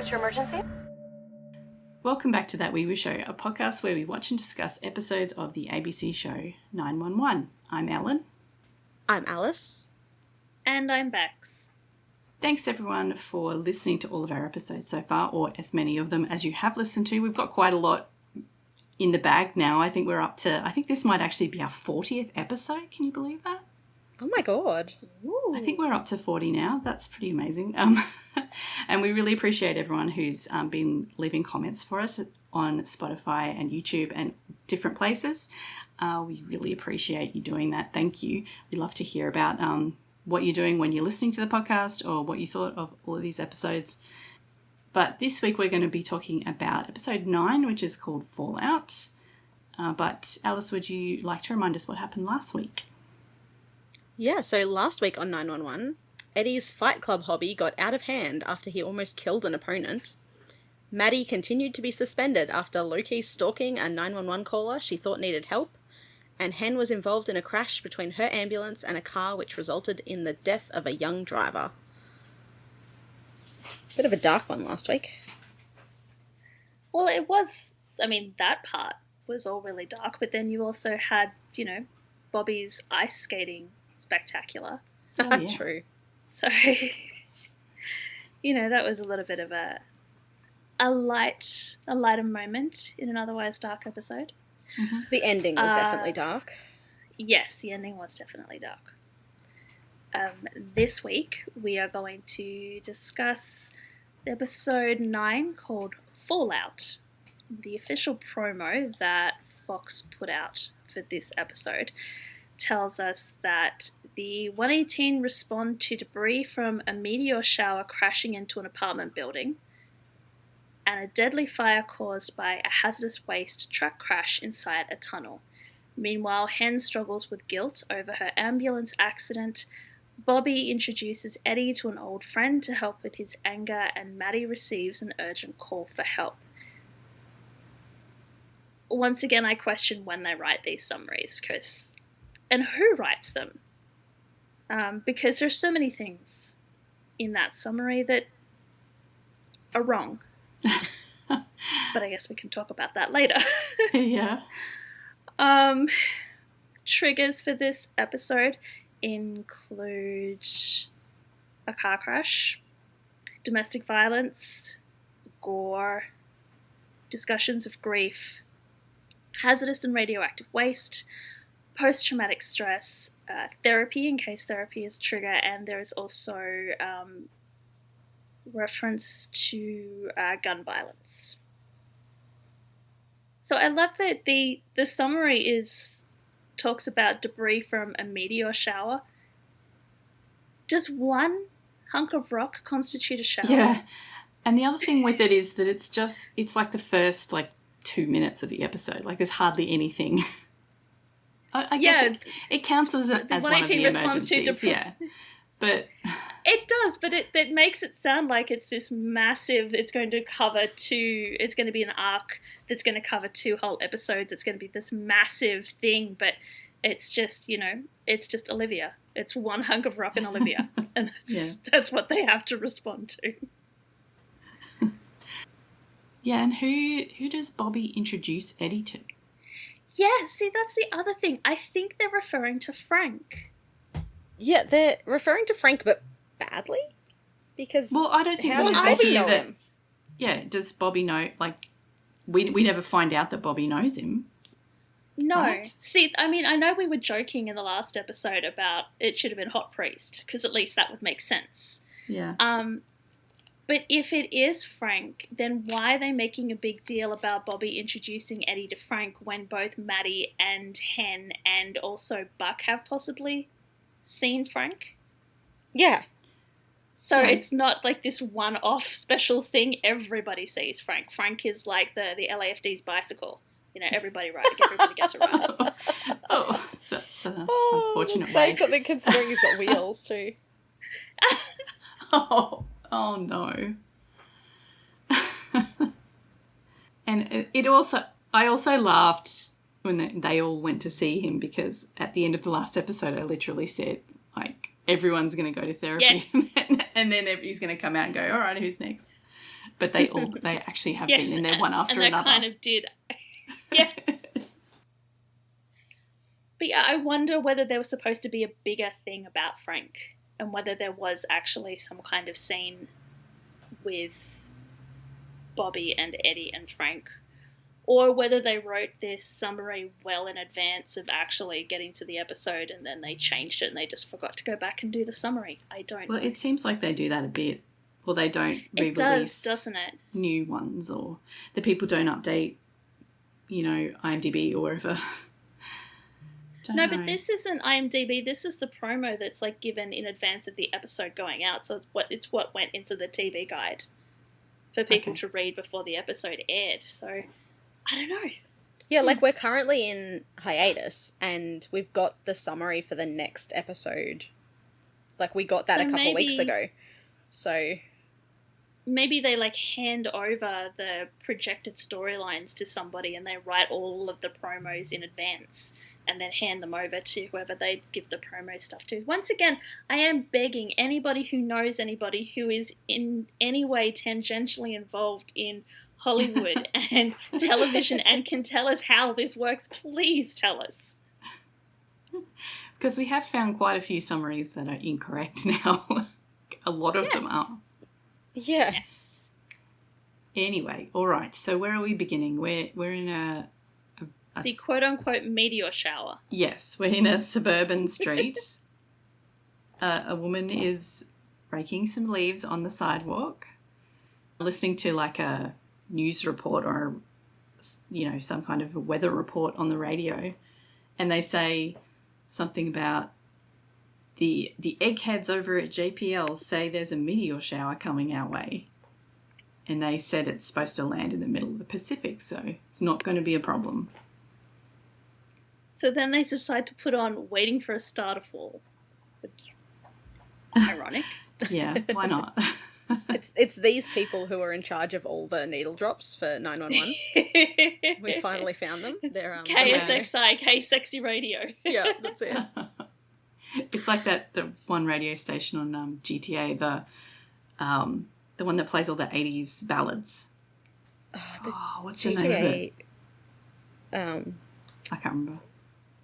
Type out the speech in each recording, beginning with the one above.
What's your emergency? Welcome back to That Weewoo Show, a podcast where we watch and discuss episodes of the ABC show 911. I'm Ellen. I'm Alice. And I'm Bex. Thanks everyone for listening to all of our episodes so far, or as many of them as you have listened to. We've got quite a lot in the bag now. I think this might actually be our 40th episode. Can you believe that? Oh my God. Ooh. I think we're up to 40 now. That's pretty amazing. And we really appreciate everyone who's been leaving comments for us on Spotify and YouTube and different places. We really appreciate you doing that. Thank you. We love to hear about what you're doing when you're listening to the podcast or what you thought of all of these episodes. But this week we're going to be talking about episode 9, which is called Fallout. But Alice, would you like to remind us what happened last week? Yeah, so last week on 911, Eddie's Fight Club hobby got out of hand after he almost killed an opponent. Maddie continued to be suspended after low-key stalking a 911 caller she thought needed help, and Hen was involved in a crash between her ambulance and a car which resulted in the death of a young driver. Bit of a dark one last week. Well, it was, that part was all really dark, but then you also had, Bobby's ice skating spectacular. Oh, yeah. True. So, that was a little bit of a lighter moment in an otherwise dark episode. Mm-hmm. The ending was definitely dark. Yes, the ending was definitely dark. This week, we are going to discuss episode 9 called Fallout, the official promo that Fox put out for this episode tells us that the 118 respond to debris from a meteor shower crashing into an apartment building and a deadly fire caused by a hazardous waste truck crash inside a tunnel. Meanwhile, Hen struggles with guilt over her ambulance accident. Bobby introduces Eddie to an old friend to help with his anger, and Maddie receives an urgent call for help. Once again, I question when they write these summaries, and who writes them? Because there's so many things in that summary that are wrong. But I guess we can talk about that later. Yeah. Triggers for this episode include a car crash, domestic violence, gore, discussions of grief, hazardous and radioactive waste, post-traumatic stress, therapy in case therapy is a trigger, and there is also reference to gun violence. So I love that the summary talks about debris from a meteor shower. Does one hunk of rock constitute a shower? Yeah. And the other thing with it is that it's like the first 2 minutes of the episode. Like there's hardly anything. I guess it counts as one of the emergencies. Yeah. But it does, but it makes it sound like it's this massive, it's going to be an arc that's going to cover 2 whole episodes. It's going to be this massive thing, but it's just, it's just Olivia. It's one hunk of rock in Olivia. And that's what they have to respond to. Yeah, and who does Bobby introduce Eddie to? Yeah, see, that's the other thing. I think they're referring to Frank. Yeah, they're referring to Frank, but badly? Because I don't think how does Bobby know him? Yeah, does Bobby know, we never find out that Bobby knows him. No. Right? See, I know we were joking in the last episode about it should have been Hot Priest, because at least that would make sense. Yeah. But if it is Frank, then why are they making a big deal about Bobby introducing Eddie to Frank when both Maddie and Hen and also Buck have possibly seen Frank? Yeah. So it's not like this one-off special thing. Everybody sees Frank. Frank is like the LAFD's bicycle. Everybody gets a ride. Oh, that's unfortunate. Saying something considering he's got wheels too. Oh no. And I also laughed when they all went to see him, because at the end of the last episode I literally said, everyone's going to go to therapy. Yes. and then he's going to come out and go, all right, who's next? But they actually have been, and they're one after and another. kind of did. Yes. But yeah, I wonder whether there was supposed to be a bigger thing about Frank, and whether there was actually some kind of scene with Bobby and Eddie and Frank, or whether they wrote this summary well in advance of actually getting to the episode and then they changed it and they just forgot to go back and do the summary. I don't know. Well, it seems like they do that a bit. Or they don't re-release It does, doesn't it? new ones, or the people don't update, IMDb or whatever. No, but this isn't IMDb. This is the promo that's like given in advance of the episode going out. So it's what went into the TV guide for people to read before the episode aired. So I don't know. Yeah, like we're currently in hiatus, and we've got the summary for the next episode. Like we got that a couple weeks ago. So maybe they like hand over the projected storylines to somebody and they write all of the promos in advance and then hand them over to whoever they give the promo stuff to. Once again, I am begging anybody who knows anybody who is in any way tangentially involved in Hollywood and television and can tell us how this works, please tell us. Because we have found quite a few summaries that are incorrect now. A lot of them are. Yeah. Yes. Anyway, all right. So where are we beginning? We're in the quote-unquote meteor shower. Yes, we're in a suburban street. A woman is raking some leaves on the sidewalk, listening to like a news report or, some kind of a weather report on the radio. And they say something about the eggheads over at JPL say there's a meteor shower coming our way. And they said it's supposed to land in the middle of the Pacific, so it's not going to be a problem. So then they decide to put on Waiting for a Star to Fall. Ironic. Yeah, why not? It's these people who are in charge of all the needle drops for 911. We finally found them. They're KSXI, K Sexy Radio. Yeah, that's it. It's like the one radio station on GTA, the one that plays all the 80s ballads. What's GTA, the name of it? I can't remember.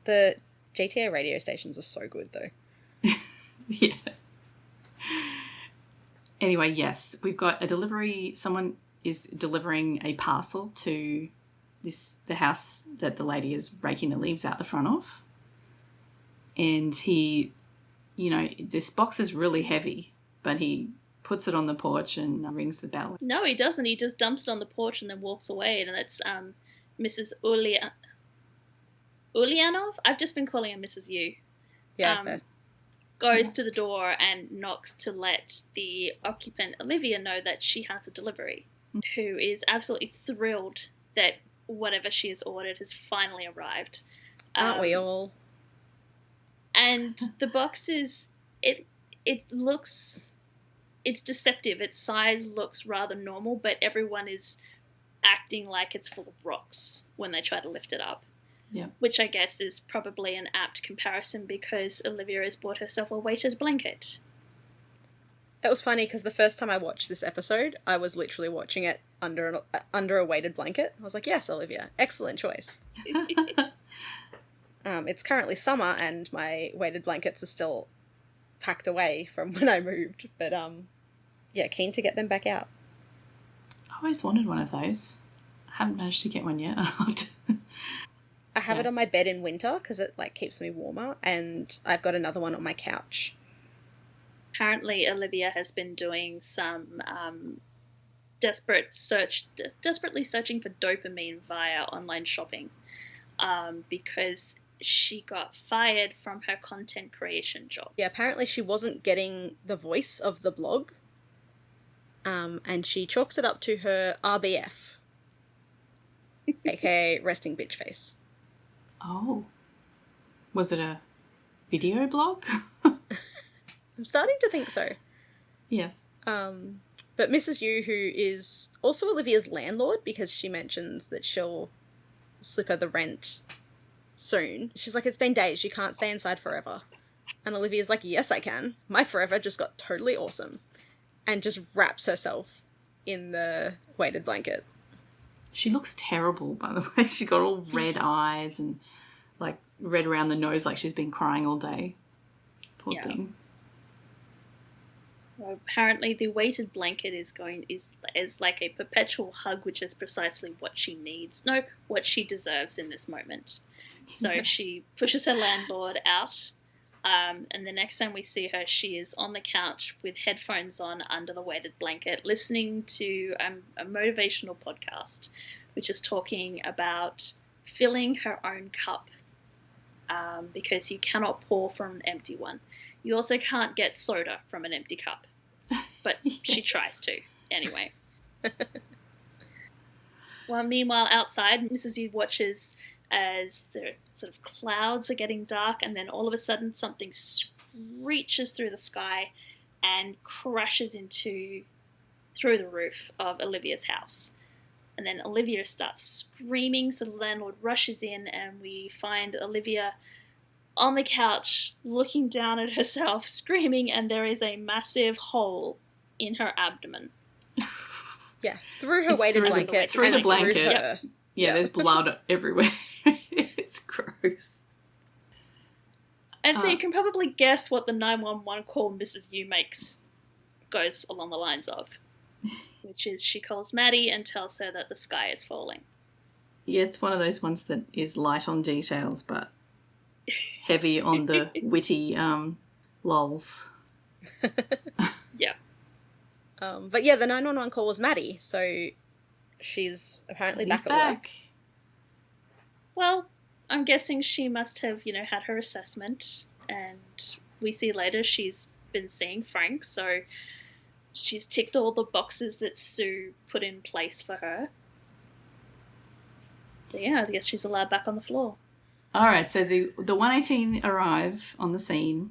The GTA radio stations are so good, though. Yeah. Anyway, yes, we've got a delivery. Someone is delivering a parcel to the house that the lady is raking the leaves out the front of. And he, this box is really heavy, but he puts it on the porch and rings the bell. No, he doesn't. He just dumps it on the porch and then walks away. And that's Mrs. Ulyanov? I've just been calling her Mrs. U. Yeah, fair. Goes to the door and knocks to let the occupant, Olivia, know that she has a delivery, who is absolutely thrilled that whatever she has ordered has finally arrived. Aren't we all? And the box is, it looks, it's deceptive. Its size looks rather normal, but everyone is acting like it's full of rocks when they try to lift it up. Yeah. Which I guess is probably an apt comparison because Olivia has bought herself a weighted blanket. It was funny because the first time I watched this episode, I was literally watching it under a weighted blanket. I was like, yes, Olivia, excellent choice. It's currently summer and my weighted blankets are still packed away from when I moved. But, keen to get them back out. I always wanted one of those. I haven't managed to get one yet. I have it on my bed in winter because it keeps me warmer, and I've got another one on my couch. Apparently, Olivia has been doing some desperately searching for dopamine via online shopping because she got fired from her content creation job. Yeah, apparently she wasn't getting the voice of the blog, and she chalks it up to her RBF, aka resting bitch face. Oh. Was it a video blog? I'm starting to think so. Yes. But Mrs. Yu, who is also Olivia's landlord, because she mentions that she'll slip her the rent soon. She's like, it's been days, you can't stay inside forever. And Olivia's like, yes, I can. My forever just got totally awesome. And just wraps herself in the weighted blanket. She looks terrible, by the way. She's got all red eyes and, like, red around the nose like she's been crying all day. Poor thing. Well, apparently the weighted blanket is like a perpetual hug, which is precisely what she needs. No, what she deserves in this moment. So she pushes her landlord out, and the next time we see her, she is on the couch with headphones on under the weighted blanket, listening to a motivational podcast, which is talking about filling her own cup, because you cannot pour from an empty one. You also can't get soda from an empty cup, but she tries to anyway. Well, meanwhile, outside, Mrs. U watches as the sort of clouds are getting dark, and then all of a sudden something screeches through the sky and crashes through the roof of Olivia's house. And then Olivia starts screaming, so the landlord rushes in, and we find Olivia on the couch looking down at herself, screaming, and there is a massive hole in her abdomen. Yeah, through her weighted blanket. Through the blanket. Through her. Yeah, there's blood everywhere. It's gross. And so you can probably guess what the 911 call Mrs. U makes goes along the lines of, which is she calls Maddie and tells her that the sky is falling. Yeah, it's one of those ones that is light on details, but heavy on the witty lols. Yeah. But yeah, the 911 call was Maddie, so she's apparently back at work. Well, I'm guessing she must have, had her assessment, and we see later she's been seeing Frank, so she's ticked all the boxes that Sue put in place for her. So yeah, I guess she's allowed back on the floor. All right, so the 118 arrive on the scene.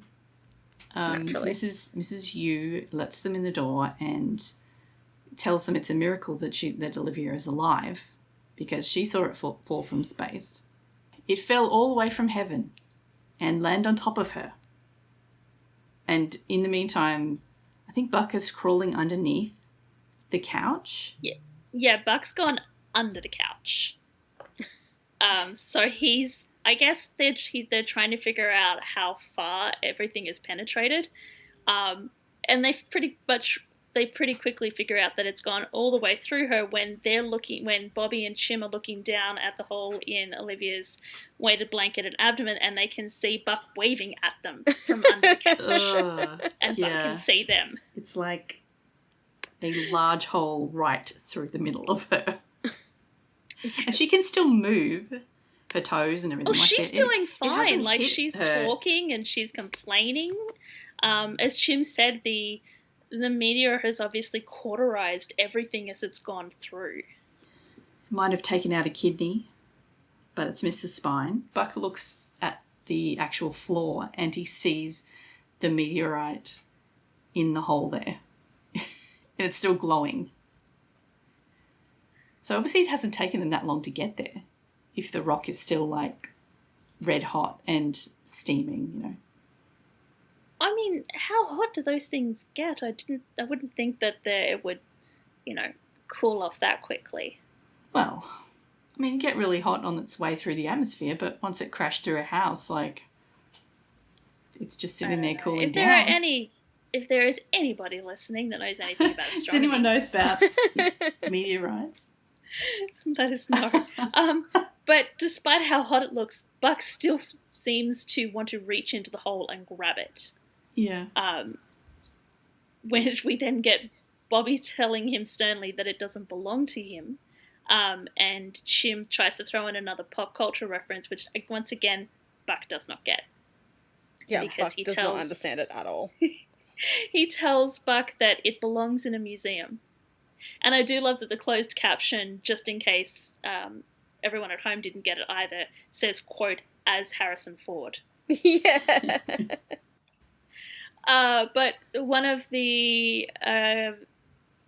Naturally. Mrs. Yu lets them in the door and tells them it's a miracle that Olivia is alive, because she saw it fall from space. It fell all the way from heaven and land on top of her. And in the meantime, I think Buck is crawling underneath the couch. Yeah, Buck's gone under the couch. So I guess they're trying to figure out how far everything is penetrated, and they pretty quickly figure out that it's gone all the way through her when Bobby and Chim are looking down at the hole in Olivia's weighted blanket and abdomen, and they can see Buck waving at them from under the couch, and Buck can see them. It's like a large hole right through the middle of her. Yes. And she can still move her toes and everything. Oh, she's doing fine. Like, she's her. talking and she's complaining. As Chim said, the meteor has obviously cauterized everything as it's gone through. Might have taken out a kidney, but it's missed the spine. Buck looks at the actual floor and he sees the meteorite in the hole there. And it's still glowing. So obviously it hasn't taken them that long to get there, if the rock is still, like, red hot and steaming, I mean, how hot do those things get? I wouldn't think that it would, cool off that quickly. Well, I mean, it get really hot on its way through the atmosphere, but once it crashed through a house, like, it's just sitting there cooling down. If there is anybody listening that knows anything about astronomy. Does anyone knows about meteorites? That is no. But despite how hot it looks, Buck still seems to want to reach into the hole and grab it. Yeah. When we then get Bobby telling him sternly that it doesn't belong to him, and Chim tries to throw in another pop culture reference, which, once again, Buck does not get. Yeah, Buck does not understand it at all. He tells Buck that it belongs in a museum. And I do love that the closed caption, just in case everyone at home didn't get it either, says, quote, as Harrison Ford. Yeah. But one of the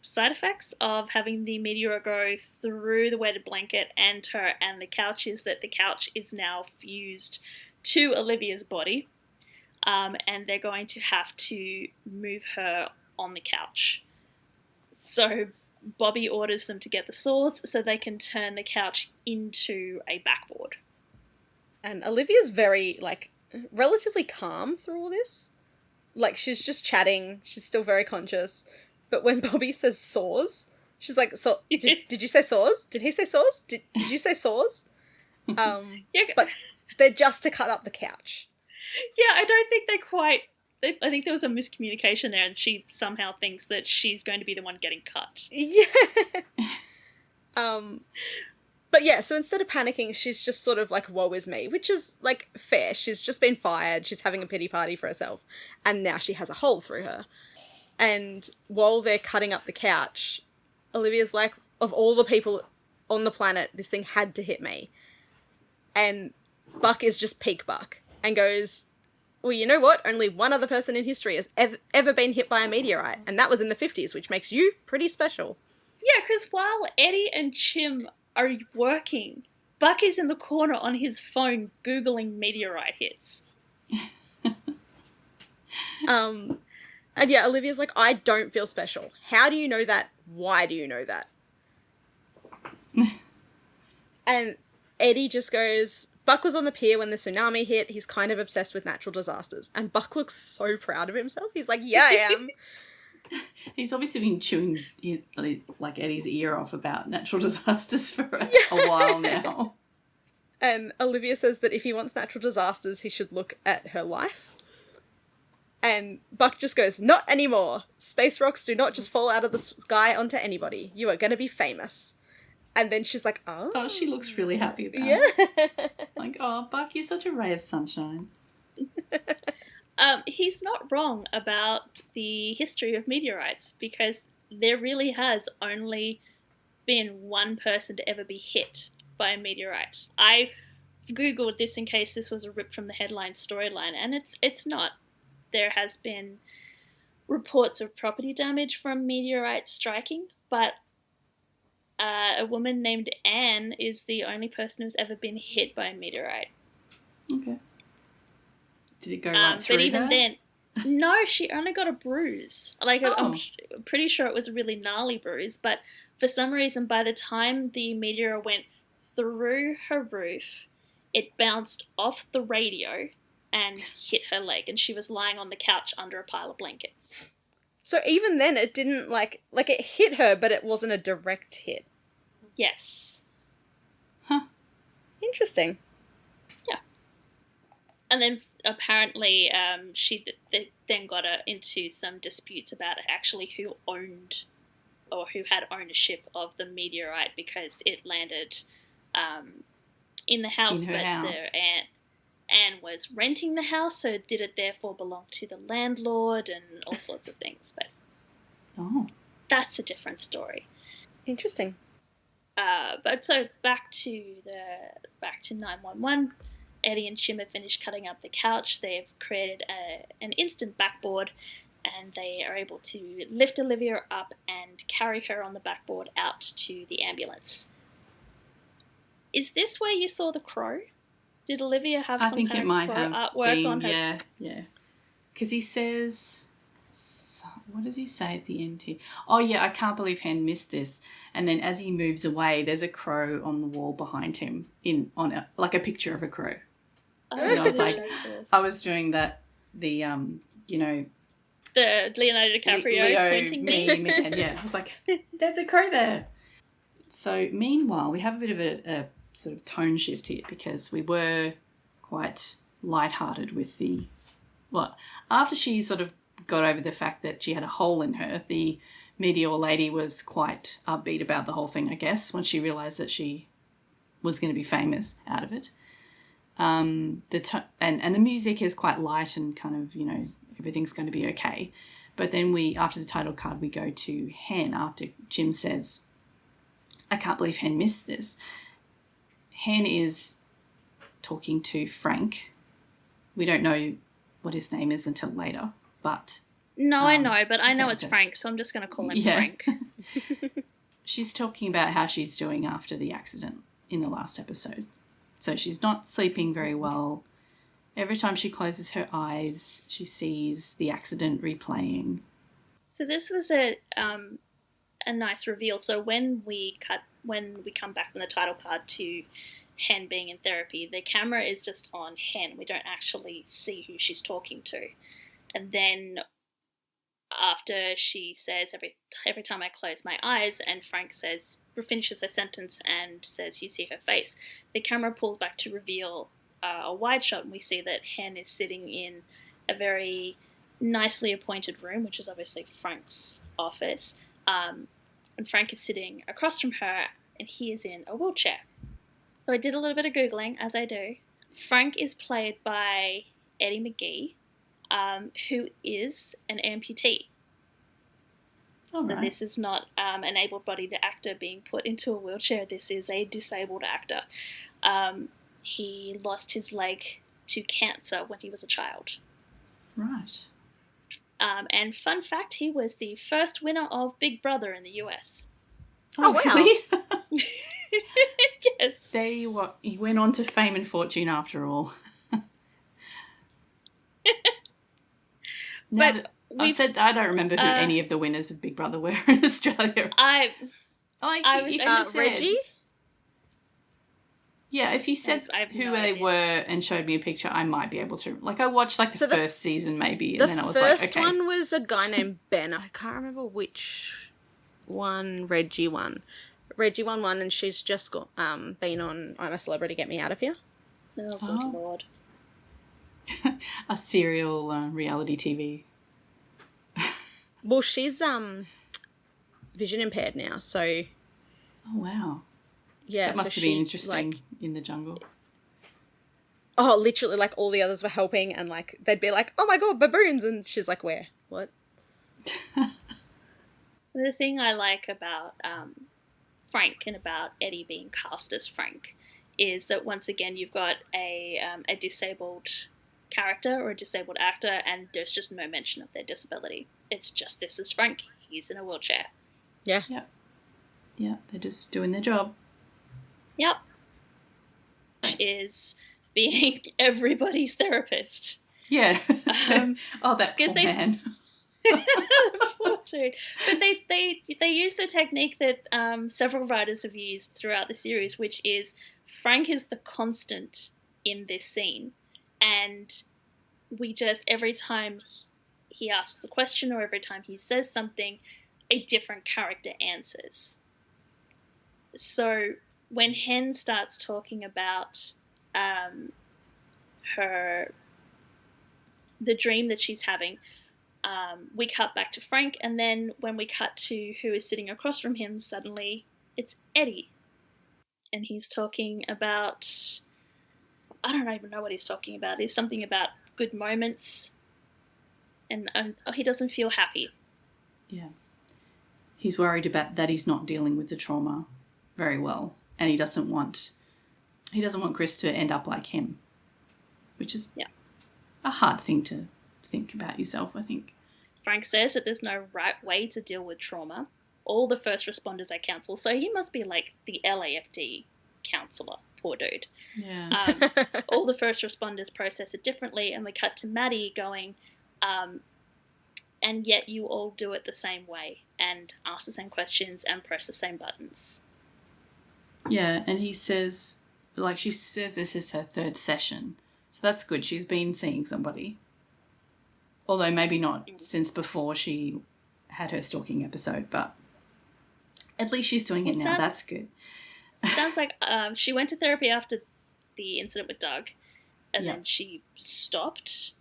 side effects of having the meteor go through the weighted blanket and her and the couch is that the couch is now fused to Olivia's body, and they're going to have to move her on the couch. So Bobby orders them to get the saws so they can turn the couch into a backboard. And Olivia's very, like, relatively calm through all this. Like, she's just chatting. She's still very conscious. But when Bobby says saws, she's like, did you say saws? Did he say saws? Did you say saws? But they're just to cut up the couch. Yeah, I don't think they quite... I think there was a miscommunication there, and she somehow thinks that she's going to be the one getting cut. Yeah. But yeah, so instead of panicking, she's just sort of like, woe is me, which is, like, fair. She's just been fired, she's having a pity party for herself, and now she has a hole through her. And while they're cutting up the couch, Olivia's like, of all the people on the planet, this thing had to hit me. And Buck is just peak Buck, and goes... Well, you know what? Only one other person in history has ever been hit by a meteorite, and that was in the 50s, which makes you pretty special. Yeah, because while Eddie and Chim are working, Buck is in the corner on his phone Googling meteorite hits. And yeah, Olivia's like, I don't feel special. How do you know that? Why do you know that? And Eddie just goes... Buck was on the pier when the tsunami hit. He's kind of obsessed with natural disasters. And Buck looks so proud of himself. He's like, yeah, I am. He's obviously been chewing like Eddie's ear off about natural disasters for a while now. And Olivia says that if he wants natural disasters, he should look at her life. And Buck just goes, not anymore. Space rocks do not just fall out of the sky onto anybody. You are going to be famous. And then she's like, oh. Oh, she looks really happy about it. Yeah. Like, oh, Buck, you're such a ray of sunshine. He's not wrong about the history of meteorites, because there really has only been one person to ever be hit by a meteorite. I Googled this in case this was a rip from the headline storyline, and it's not. There has been reports of property damage from meteorites striking, but a woman named Anne is the only person who's ever been hit by a meteorite. Okay. Did it go right through but even her? then, no, she only got a bruise. Like, Oh. I'm pretty sure it was a really gnarly bruise, but for some reason, by the time the meteor went through her roof, it bounced off the radio and hit her leg, and she was lying on the couch under a pile of blankets. So even then, it didn't, like it hit her, but it wasn't a direct hit. Yes. Huh. Interesting. Yeah. And then apparently they then got into some disputes about actually who owned or who had ownership of the meteorite, because it landed in the house, In her house. Anne was renting the house, so did it therefore belong to the landlord and all sorts of things. But that's a different story. Interesting. But so back to 911. Eddie and Chim have finished cutting up the couch. They've created an instant backboard, and they are able to lift Olivia up and carry her on the backboard out to the ambulance. Is this where you saw the crow? Did Olivia have some think kind it of might crow have artwork been, on her? Yeah. Because he says, what does he say at the end here? Oh, yeah, I can't believe Hen missed this. And then as he moves away, there's a crow on the wall behind him, like a picture of a crow. Oh, And I was like, this. I was doing that, the the Leonardo DiCaprio Leo pointing meme again. Yeah, I was like, there's a crow there. So meanwhile, we have a bit of a sort of tone shift here, because we were quite lighthearted with after she sort of got over the fact that she had a hole in her, the meteor lady was quite upbeat about the whole thing, I guess, once she realised that she was going to be famous out of it. And the music is quite light and kind of, everything's going to be okay. But then after the title card, we go to Hen after Jim says, I can't believe Hen missed this. Hen is talking to Frank. We don't know what his name is until later, but... No, I know, but I know they'll it's Frank, so I'm just going to call him Yeah. Frank. She's talking about how she's doing after the accident in the last episode. So she's not sleeping very well. Every time she closes her eyes, she sees the accident replaying. So this was a a nice reveal. So when we come back from the title card to Hen being in therapy, the camera is just on Hen. We don't actually see who she's talking to. And then after she says, every time I close my eyes, and Frank finishes her sentence and says, you see her face, the camera pulls back to reveal a wide shot, and we see that Hen is sitting in a very nicely appointed room, which is obviously Frank's office, and Frank is sitting across from her, and he is in a wheelchair. So I did a little bit of Googling, as I do. Frank is played by Eddie McGee, who is an amputee. All So right. this is not an able-bodied actor being put into a wheelchair. This is a disabled actor. He lost his leg to cancer when he was a child. Right. And fun fact, he was the first winner of Big Brother in the US. Oh, wow. Really? Yes. There you are. He went on to fame and fortune after all. Now But that I've said that, I don't remember who any of the winners of Big Brother were in Australia. I Like, was- if I you just said, Reggie? Yeah, if you said I have who no they idea. were and showed me a picture, I might be able to. Like, I watched like the So the first season maybe, The and then I was like, first okay. one was a guy named Ben. I can't remember which one Reggie won. Reggie won one, and she's just been on I'm a Celebrity, Get Me Out of Here. Oh, good Oh. lord. A serial reality TV. Well, she's vision impaired now, so Oh wow, yeah. that must so have she, been interesting like, in the jungle. oh, literally, like all the others were helping, and like they'd be like, "Oh my god, baboons!" and she's like, "Where? What?" The thing I like about Frank and about Eddie being cast as Frank is that once again you've got a disabled character or a disabled actor, and there's just no mention of their disability. It's just, this is Frank. He's in a wheelchair. Yeah. Yeah, they're just doing their job. Yep. Is being everybody's therapist. Yeah. Oh, that poor 'cause they- man. Poor dude. But they use the technique that several writers have used throughout the series, which is Frank is the constant in this scene, and we just, every time he asks a question or every time he says something, a different character answers. So when Hen starts talking about the dream that she's having, we cut back to Frank, and then when we cut to who is sitting across from him, suddenly it's Eddie. And he's talking about, I don't even know what he's talking about. It's something about good moments, and he doesn't feel happy. Yeah. He's worried about that he's not dealing with the trauma very well, and he doesn't want Chris to end up like him, which is a hard thing to think about yourself, I think. Frank says that there's no right way to deal with trauma. All the first responders are counselled, so he must be like the LAFD counsellor. Poor dude. Yeah. All the first responders process it differently, and we cut to Maddie going, and yet you all do it the same way and ask the same questions and press the same buttons. Yeah, and he says, like, she says this is her third session, so that's good. She's been seeing somebody. Although maybe not since before she had her stalking episode, but at least she's doing it now. That's good. It sounds like she went to therapy after the incident with Doug, and Yeah. then she stopped,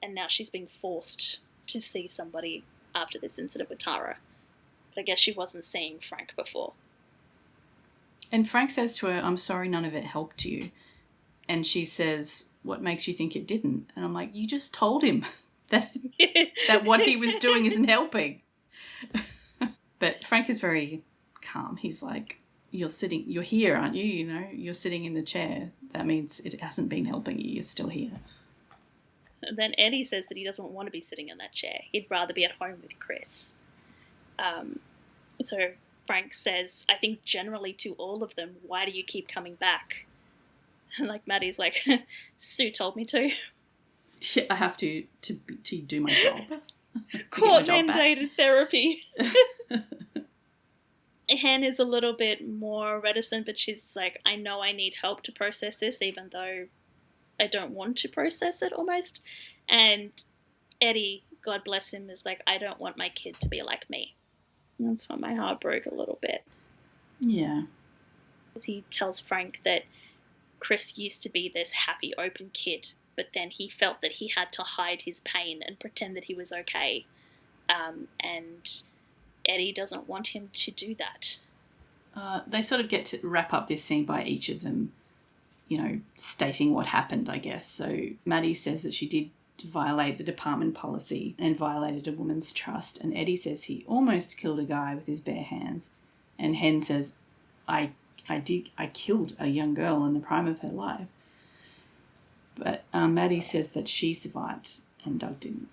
and now she's being forced to see somebody after this incident with Tara. But I guess she wasn't seeing Frank before. And Frank says to her, I'm sorry none of it helped you. And she says, what makes you think it didn't? And I'm like, you just told him that what he was doing isn't helping. But Frank is very calm. He's like, you're here, aren't you? You know, you're sitting in the chair. That means it hasn't been helping you. You're still here. And then Eddie says that he doesn't want to be sitting in that chair. He'd rather be at home with Chris. So Frank says, I think generally to all of them, why do you keep coming back? And like Maddie's like, Sue told me to. Yeah, I have to do my job. Court mandated therapy. Hen is a little bit more reticent, but she's like, I know I need help to process this, even though I don't want to process it almost. And Eddie, God bless him, is like, I don't want my kid to be like me. And that's why my heart broke a little bit. Yeah. He tells Frank that Chris used to be this happy, open kid, but then he felt that he had to hide his pain and pretend that he was okay. And Eddie doesn't want him to do that. They sort of get to wrap up this scene by each of them, stating what happened, I guess. So Maddie says that she did violate the department policy and violated a woman's trust. And Eddie says he almost killed a guy with his bare hands. And Hen says, I killed a young girl in the prime of her life. But Maddie says that she survived and Doug didn't.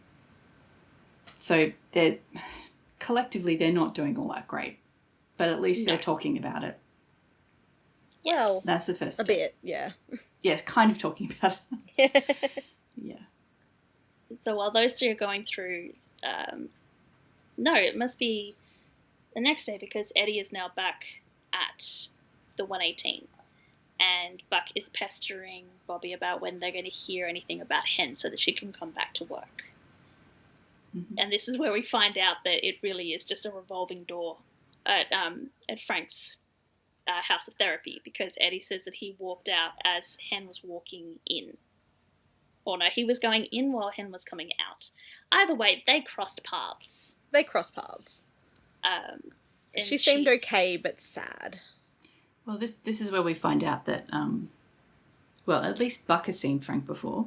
So collectively they're not doing all that great. But at least they're talking about it. Well, that's the first step. A bit, yeah. Yes, kind of talking about it. Yeah. So while those three are going through, no, it must be the next day because Eddie is now back at the 118. And Buck is pestering Bobby about when they're going to hear anything about Hen so that she can come back to work. Mm-hmm. And this is where we find out that it really is just a revolving door at Frank's house of therapy, because Eddie says that he walked out as Hen was walking in. Or no, he was going in while Hen was coming out. Either way, they crossed paths. She seemed okay, but sad. Well, this is where we find out that, at least Buck has seen Frank before.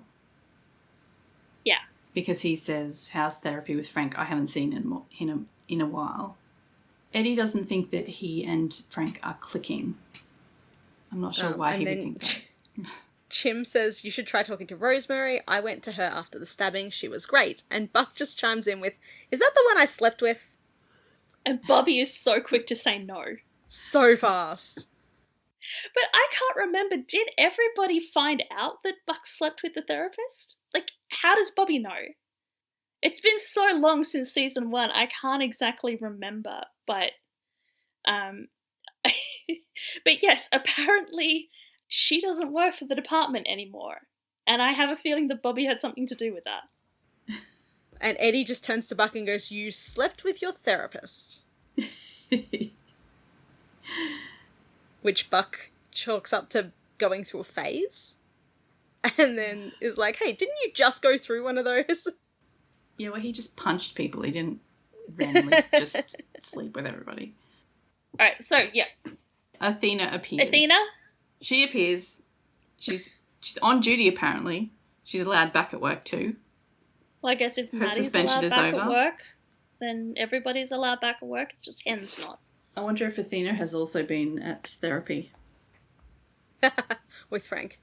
Yeah. Because he says, house therapy with Frank, I haven't seen in a while. Eddie doesn't think that he and Frank are clicking. I'm not sure why he would think that. Chim says, you should try talking to Rosemary. I went to her after the stabbing. She was great. And Buck just chimes in with, is that the one I slept with? And Bobby is so quick to say no. So fast. But I can't remember, did everybody find out that Buck slept with the therapist? Like, how does Bobby know? It's been so long since season 1, I can't exactly remember, but but yes, apparently she doesn't work for the department anymore. And I have a feeling that Bobby had something to do with that. And Eddie just turns to Buck and goes, you slept with your therapist. Which Buck chalks up to going through a phase. And then is like, hey, didn't you just go through one of those? Yeah, well, he just punched people. He didn't randomly just sleep with everybody. All right, so, yeah. Athena appears. She appears. She's on duty, apparently. She's allowed back at work, too. Well, I guess if her Maddie's suspension allowed is back over. At work, then everybody's allowed back at work. It's just Hen's not. I wonder if Athena has also been at therapy. With Frank.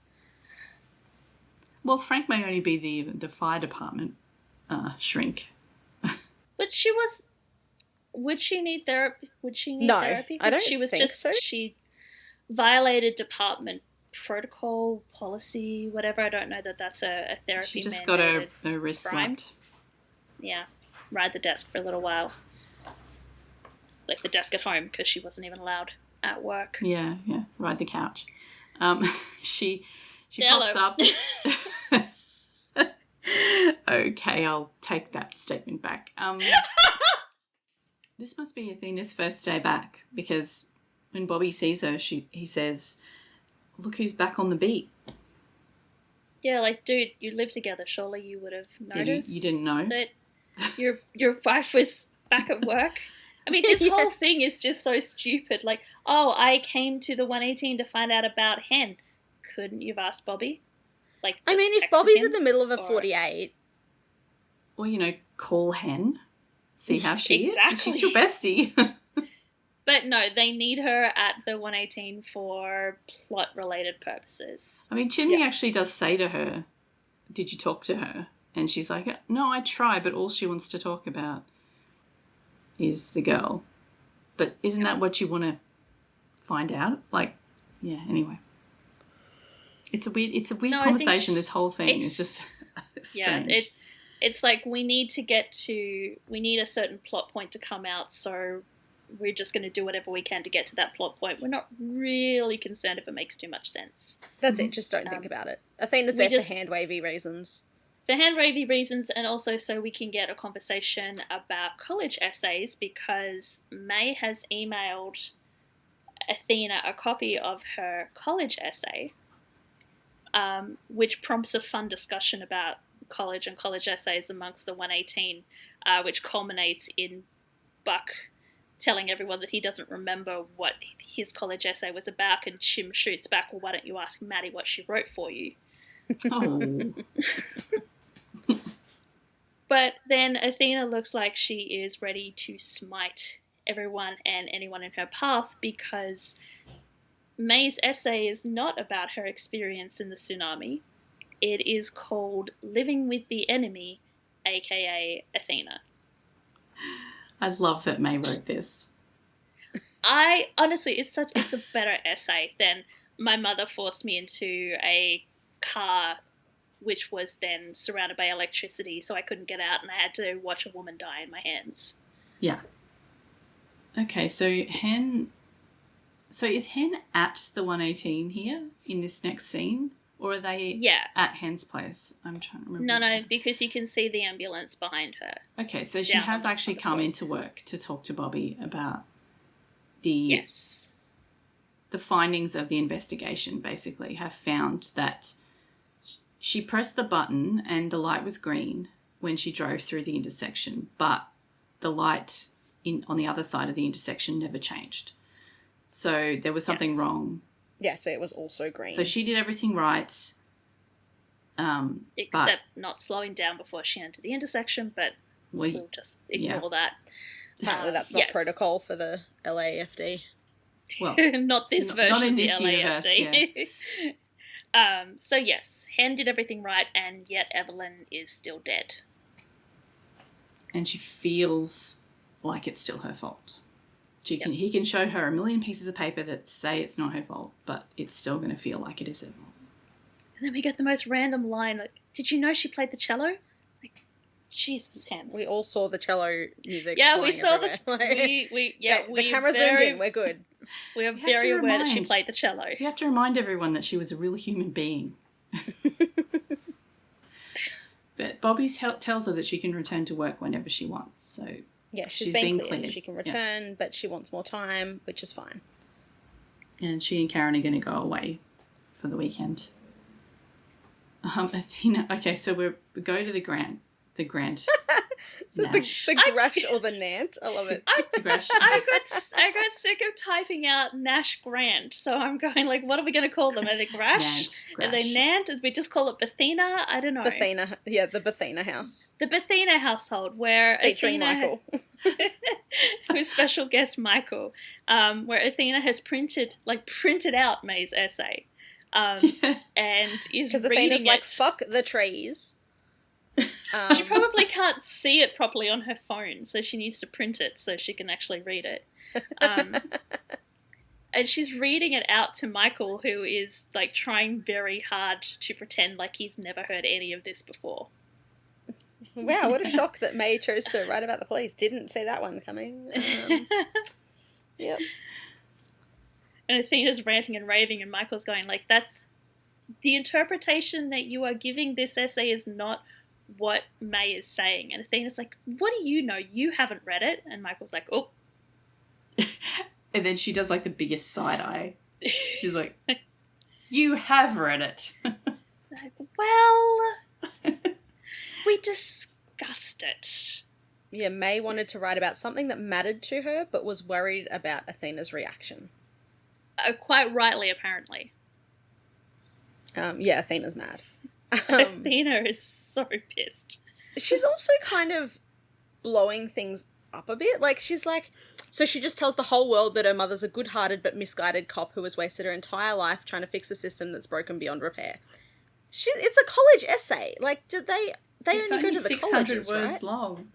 Well, Frank may only be the fire department shrink. But she was... Would she need therapy? No, therapy? I don't she was think just, so. She violated department protocol, policy, whatever. I don't know that that's a therapy. She just got her wrist crime. slapped. Yeah, ride the desk for a little while. Like the desk at home, because she wasn't even allowed at work. Yeah, ride the couch. She Hello. pops up. Okay, I'll take that statement back. This must be Athena's first day back, because when Bobby sees her, he says, look who's back on the beat. Yeah, like, dude, you live together. Surely you would have noticed. You didn't know? That your wife was back at work. I mean, this whole thing is just so stupid. Like, oh, I came to the 118 to find out about Hen. Couldn't you have asked Bobby? Like, I mean, if Bobby's in the middle of a 48... Well, call Hen. See how she exactly. is. She's your bestie. But no, they need her at the 118 for plot-related purposes. I mean, Chimney actually does say to her, did you talk to her? And she's like, no, I tried, but all she wants to talk about is the girl. But isn't that what you want to find out? Like, yeah, anyway. It's a weird conversation, this whole thing. It's just strange. Yeah, it's like we need a certain plot point to come out so we're just going to do whatever we can to get to that plot point. We're not really concerned if it makes too much sense. That's it, just don't think about it. Athena's there for hand-wavy reasons. For hand-wavy reasons, and also so we can get a conversation about college essays, because May has emailed Athena a copy of her college essay, which prompts a fun discussion about college and college essays amongst the 118, which culminates in Buck telling everyone that he doesn't remember what his college essay was about, and Chim shoots back, well, why don't you ask Maddie what she wrote for you? Oh. But then Athena looks like she is ready to smite everyone and anyone in her path, because May's essay is not about her experience in the tsunami. It is called Living with the Enemy, aka Athena. I love that May wrote this. I honestly, it's a better essay than my mother forced me into a car which was then surrounded by electricity, so I couldn't get out and I had to watch a woman die in my hands. Yeah. Okay, so is Hen at the 118 here in this next scene? Or are they at Hen's place? I'm trying to remember. No, because you can see the ambulance behind her. Okay, so she has actually come into work to talk to Bobby about the findings of the investigation, basically, have found that she pressed the button and the light was green when she drove through the intersection, but the light on the other side of the intersection never changed. So there was something wrong. Yeah, so it was also green. So she did everything right. Except not slowing down before she entered the intersection, but we'll just ignore that. Apparently that's not protocol for the LAFD. Well, not this version not in of the this LAFD. universe, yeah. So yes, Hen did everything right, and yet Evelyn is still dead. And she feels like it's still her fault. He can show her a million pieces of paper that say it's not her fault, but it's still going to feel like it is her fault. And then we get the most random line, like, did you know she played the cello? Like, Jesus, Hen. We all saw the cello music. Yeah, we saw everywhere. the camera zoomed in, we're good. We are very aware that she played the cello. You have to remind everyone that she was a real human being. But Bobby tells her that she can return to work whenever she wants, so... Yeah, she's been cleared. She can return, but she wants more time, which is fine. And she and Karen are going to go away for the weekend. Athena, okay, so we go to the Grant. So the Grash or the Nant? I love it. I got sick of typing out Nash Grant, so I'm going like, what are we going to call them? Are they Grash? Are they Nant? Did we just call it Bethina? I don't know. Bethina, yeah, the Bethina house. The Bethina household, where featuring Michael, with special guest Michael, where Athena has printed out May's essay, and is reading Athena's it. Like, fuck the trees. She probably can't see it properly on her phone, so she needs to print it so she can actually read it. And she's reading it out to Michael, who is like trying very hard to pretend like he's never heard any of this before. Wow, what a shock that May chose to write about the police. Didn't see that one coming. Yep. And Athena's ranting and raving, and Michael's going like, that's the interpretation that you are giving this essay is not what May is saying. And Athena's like, what do you know? You haven't read it. And Michael's like, oh. And then she does like the biggest side eye. She's like, you have read it. Like, well, we discussed it. Yeah, May wanted to write about something that mattered to her, but was worried about Athena's reaction. Quite rightly, apparently. Yeah, Athena's mad. Athena is so pissed. She's also kind of blowing things up a bit. Like, she's like... So she just tells the whole world that her mother's a good-hearted but misguided cop who has wasted her entire life trying to fix a system that's broken beyond repair. It's a college essay. Like, did they it's only go to the 600 colleges, words right? long.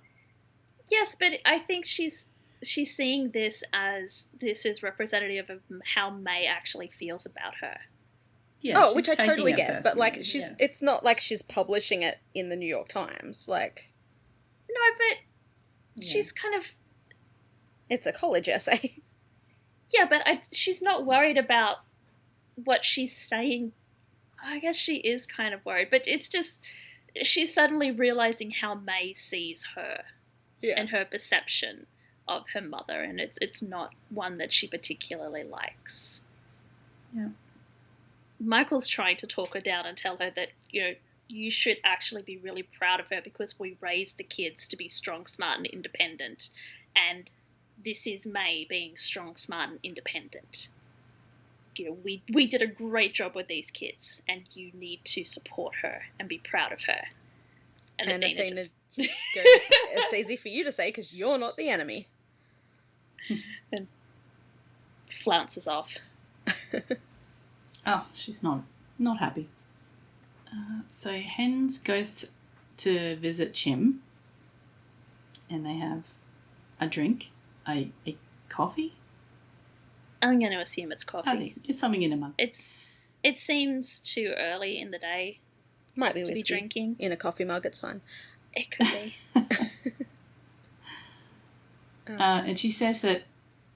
Yes, but I think she's seeing this as this is representative of how May actually feels about her. Yeah, which I totally get, but like yes. It's not like she's publishing it in the New York Times, like. No, but she's kind of It's a college essay. Yeah, but she's not worried about what she's saying. I guess she is kind of worried, but it's just she's suddenly realizing how May sees her and her perception of her mother, and it's not one that she particularly likes. Yeah. Michael's trying to talk her down and tell her that, you should actually be really proud of her because we raised the kids to be strong, smart, and independent. And this is May being strong, smart, and independent. We did a great job with these kids, and you need to support her and be proud of her. And Athena just goes, it's easy for you to say because you're not the enemy. And flounces off. Oh, she's not happy. So Hens goes to visit Chim, and they have a drink, a coffee. I'm going to assume it's coffee. It's something in a mug. It seems too early in the day. Might be to whiskey. Be drinking in a coffee mug. It's fine. It could be. And she says that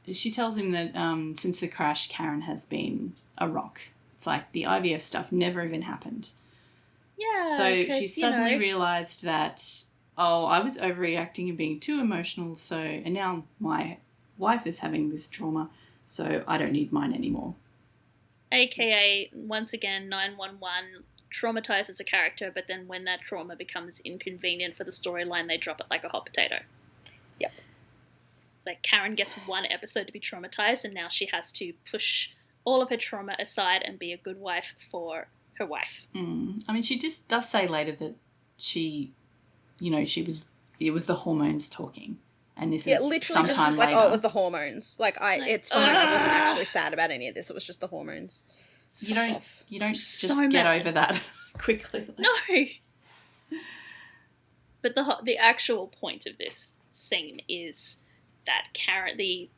she tells him that since the crash, Karen has been a rock. It's like the IVF stuff never even happened. Yeah. So she suddenly realised that, I was overreacting and being too emotional, and now my wife is having this trauma, so I don't need mine anymore. AKA, once again, 911 traumatizes a character, but then when that trauma becomes inconvenient for the storyline, they drop it like a hot potato. Yep. Like, Karen gets one episode to be traumatized, and now she has to push all of her trauma aside and be a good wife for her wife. I mean, she just does say later that she, it was the hormones talking. And this is literally sometime just like, later. it was the hormones. It's fine. I wasn't actually sad about any of this. It was just the hormones. You don't just So get mad. over that quickly. No! But the actual point of this scene is that Karen, the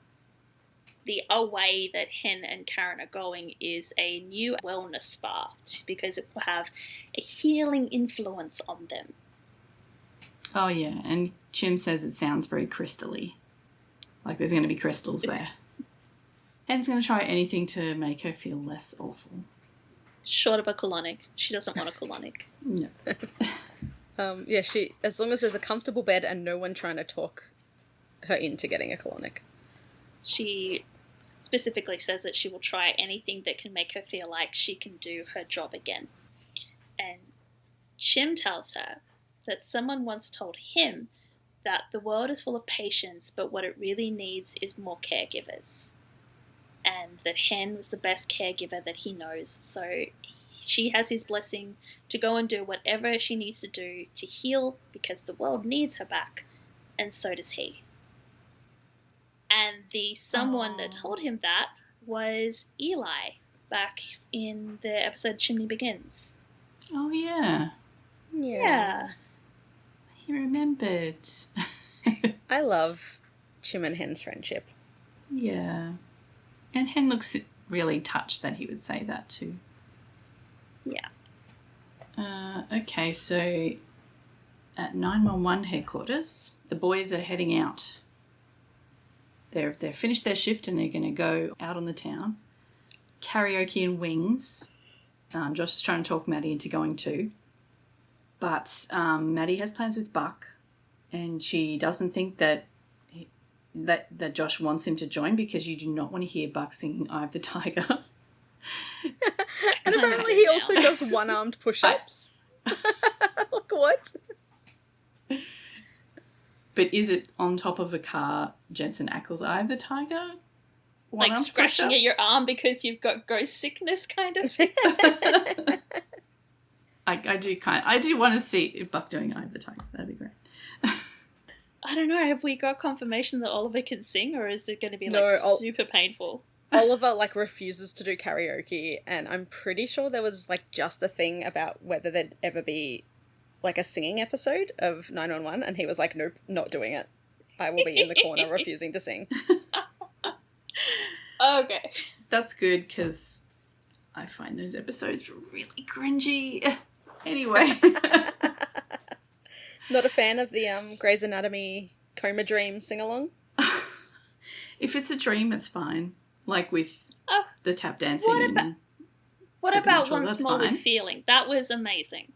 away that Hen and Karen are going is a new wellness spa because it will have a healing influence on them. Oh, yeah, and Chim says it sounds very crystal-y. Like there's going to be crystals there. Hen's going to try anything to make her feel less awful. Short of a colonic. She doesn't want a colonic. No. She, as long as there's a comfortable bed and no one trying to talk her into getting a colonic. She specifically says that she will try anything that can make her feel like she can do her job again. And Chim tells her that someone once told him that the world is full of patients, but what it really needs is more caregivers. And that Hen was the best caregiver that he knows, so she has his blessing to go and do whatever she needs to do to heal because the world needs her back, and so does he. And the someone that told him that was Eli, back in the episode Chimney Begins. Oh, yeah. Yeah. He remembered. I love Chim and Hen's friendship. Yeah. And Hen looks really touched that he would say that too. Yeah. Okay, so at 911 headquarters, the boys are heading out. They've finished their shift and they're going to go out on the town. Karaoke and wings. Josh is trying to talk Maddie into going too. But Maddie has plans with Buck, and she doesn't think that Josh wants him to join because you do not want to hear Buck singing Eye of the Tiger. And apparently he also does one-armed push-ups. Like, what? But is it on top of a car, Jensen Ackles' Eye of the Tiger? Like scratching at your arm because you've got ghost sickness kind of thing? I do want to see Buck doing Eye of the Tiger. That'd be great. I don't know. Have we got confirmation that Oliver can sing, or is it going to be super painful? Oliver refuses to do karaoke, and I'm pretty sure there was just a thing about whether there'd ever be a singing episode of 911, and he was like, nope, not doing it. I will be in the corner refusing to sing. Okay. That's good because I find those episodes really cringy. Anyway. Not a fan of the Grey's Anatomy Coma Dream sing-along? If it's a dream, it's fine. Like with Oh, the tap dancing. what about Supernatural, Once that's More fine. with Feeling? That was amazing.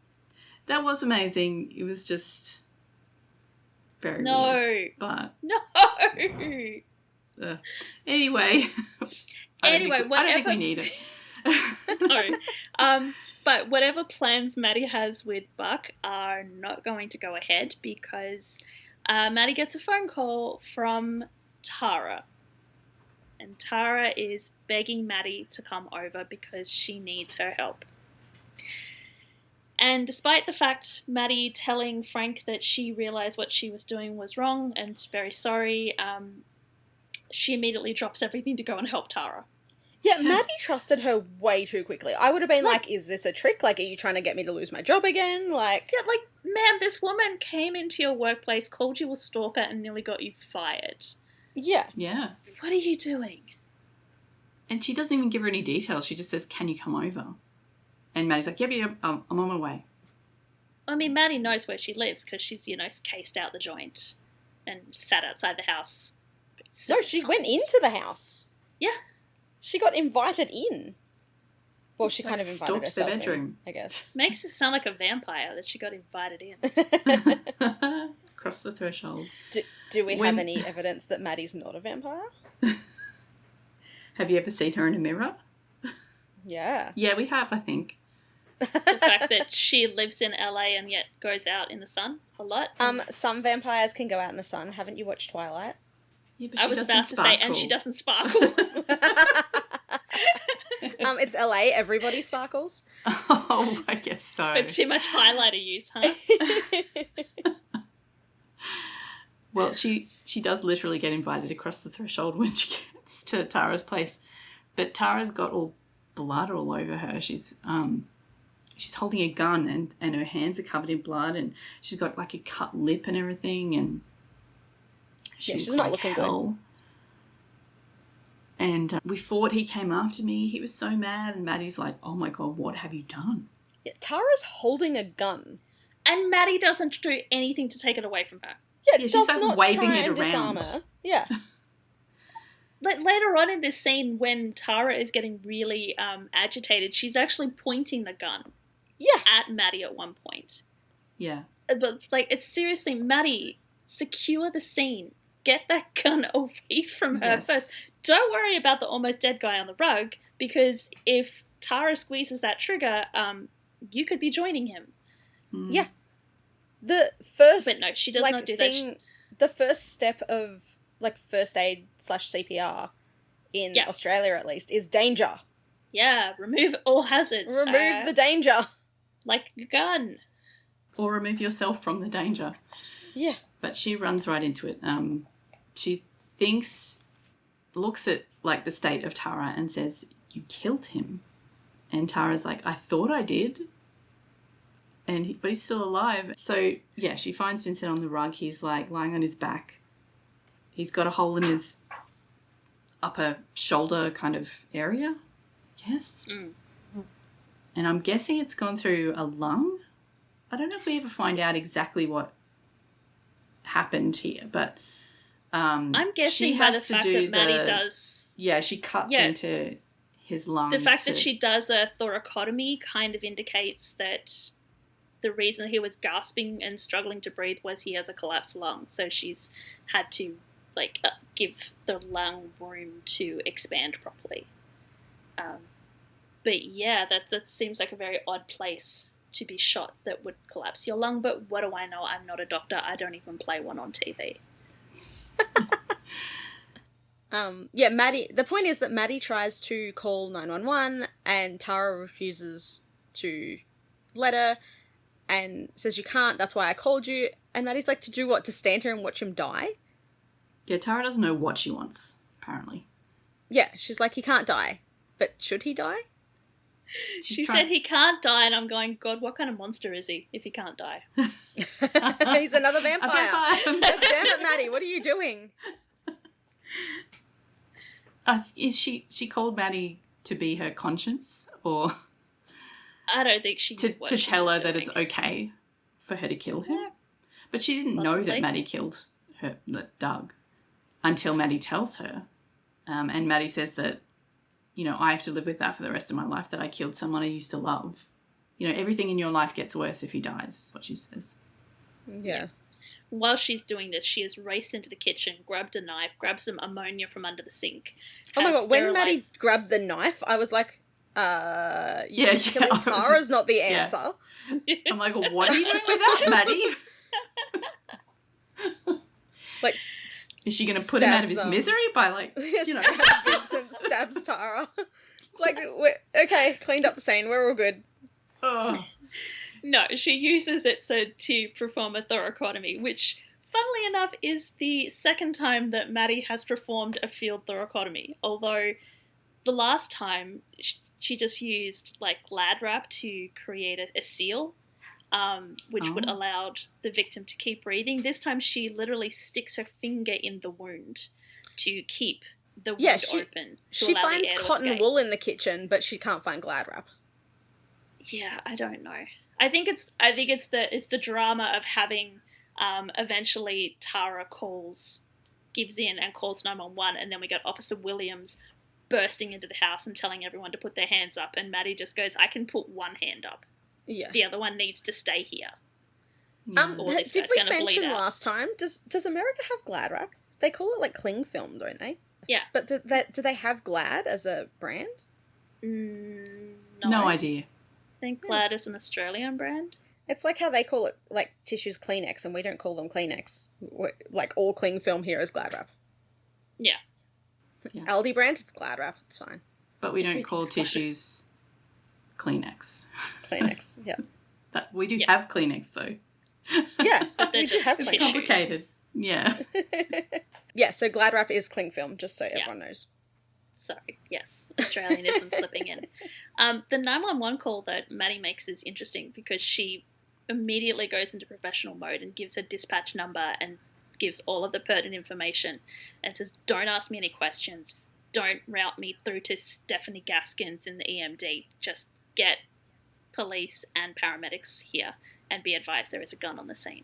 That was amazing. It was just very No. weird. But No. anyway. I don't think we need it. No. But whatever plans Maddie has with Buck are not going to go ahead because Maddie gets a phone call from Tara. And Tara is begging Maddie to come over because she needs her help. And despite the fact Maddie telling Frank that she realised what she was doing was wrong and is very sorry, she immediately drops everything to go and help Tara. Yeah, Maddie trusted her way too quickly. I would have been like, is this a trick? Like, are you trying to get me to lose my job again? Like, Yeah, like, ma'am, this woman came into your workplace, called you a stalker, and nearly got you fired. yeah. Yeah. What are you doing? And she doesn't even give her any details. She just says, can you come over? And Maddie's like, yeah, I'm on my way. I mean, Maddie knows where she lives because she's, cased out the joint and sat outside the house. No, she went into the house. Yeah. She got invited in. Well, she kind of invited stalked the herself bedroom. in, I guess. Makes it sound like a vampire that she got invited in. Cross the threshold. Do we have any evidence that Maddie's not a vampire? Have you ever seen her in a mirror? Yeah. Yeah, we have, I think. The fact that she lives in LA and yet goes out in the sun a lot. Some vampires can go out in the sun. Haven't you watched Twilight? Yeah, but I was about to say, and she doesn't sparkle. It's LA. Everybody sparkles. Oh, I guess so. But too much highlighter use, huh? Well, she does literally get invited across the threshold when she gets to Tara's place. But Tara's got all blood all over her. She's holding a gun and her hands are covered in blood and she's got like a cut lip and everything and she's not looking good. And we thought he came after me. He was so mad. And Maddie's like, oh my God, what have you done? Yeah, Tara's holding a gun. And Maddie doesn't do anything to take it away from her. Yeah, she's does like not waving try it and disarm around. her. Yeah. But later on in this scene, when Tara is getting really agitated, she's actually pointing the gun at Maddie at one point. Yeah. But, it's seriously, Maddie, secure the scene. Get that gun away from her first. Don't worry about the almost dead guy on the rug, because if Tara squeezes that trigger, you could be joining him. Mm. Yeah. The first... But no, she does not do that. The first step of, first aid / CPR, in Australia at least, is danger. Yeah, remove all hazards. Remove the danger. Like a gun. Or remove yourself from the danger. Yeah. But she runs right into it. She looks at the state of Tara and says, you killed him. And Tara's like, I thought I did. But he's still alive. So, yeah, she finds Vincent on the rug. He's lying on his back. He's got a hole in his upper shoulder kind of area. Yes. Mm. And I'm guessing it's gone through a lung. I don't know if we ever find out exactly what happened here, but I'm guessing she by has the fact that Maddie does... Yeah, she cuts into his lung. The fact that she does a thoracotomy kind of indicates that the reason he was gasping and struggling to breathe was he has a collapsed lung. So she's had to, give the lung room to expand properly. But yeah, that seems like a very odd place to be shot that would collapse your lung. But what do I know? I'm not a doctor. I don't even play one on TV. Maddie. The point is that Maddie tries to call 911 and Tara refuses to let her and says, you can't, that's why I called you. And Maddie's like, to do what? To stand here and watch him die? Yeah, Tara doesn't know what she wants, apparently. Yeah, she's like, he can't die. But should he die? She said he can't die, and I'm going, God, what kind of monster is he if he can't die? He's another vampire. A vampire. Damn it, Maddie, what are you doing? She called Maddie to be her conscience, or I don't think she to tell her that it's okay for her to kill him. But she didn't know that Maddie killed Doug. until Maddie tells her. And Maddie says that, I have to live with that for the rest of my life, that I killed someone I used to love. Everything in your life gets worse if he dies, is what she says. Yeah. While she's doing this, she has raced into the kitchen, grabbed a knife, grabbed some ammonia from under the sink. Oh my god, when sterilized- Maddie grabbed the knife, I was like, killing I was- Tara's not the answer. I'm like, what are you doing with that, Maddie? Like, Is she going to put him out of his stabs, misery by, like, stabs Tara. It's like, okay, cleaned up the scene, we're all good. Oh. No, she uses it to perform a thoracotomy, which, funnily enough, is the second time that Maddie has performed a field thoracotomy. Although the last time she just used glad wrap to create a seal, which would allow the victim to keep breathing. This time she literally sticks her finger in the wound to keep the wound open. She finds cotton wool in the kitchen, but she can't find glad wrap. Yeah, I don't know. I think it's the drama of having eventually Tara gives in and calls 911, and then we got Officer Williams bursting into the house and telling everyone to put their hands up, and Maddie just goes, I can put one hand up. Yeah. The other one needs to stay here. Did we mention last time, does America have glad wrap? They call it cling film, don't they? Yeah. But do they have Glad as a brand? No idea. I think Glad is an Australian brand. It's like how they call it, tissues Kleenex, and we don't call them Kleenex. All cling film here is Glad wrap. Yeah. Aldi brand, it's Glad wrap. It's fine. But we don't call tissues Kleenex. Kleenex, yeah. We do have Kleenex, though. Yeah, we do have It's Kleenex. complicated. Yeah. Yeah, so Glad wrap is cling film, just so everyone knows. Sorry, yes, Australianism slipping in. The 911 call that Maddie makes is interesting because she immediately goes into professional mode and gives her dispatch number and gives all of the pertinent information and says, don't ask me any questions, don't route me through to Stephanie Gaskins in the EMD, just get police and paramedics here and be advised there is a gun on the scene.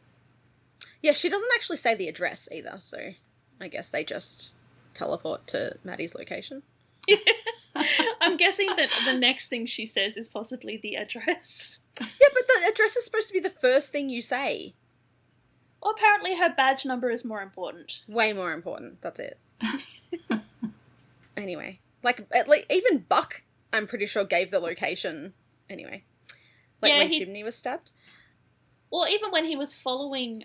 Yeah, she doesn't actually say the address either, so I guess they just teleport to Maddie's location. I'm guessing that the next thing she says is possibly the address. Yeah, but the address is supposed to be the first thing you say. Well, apparently her badge number is more important. Way more important. That's it. Anyway. Even Buck, I'm pretty sure, gave the location. Anyway. When Chimney was stabbed. Well, even when he was following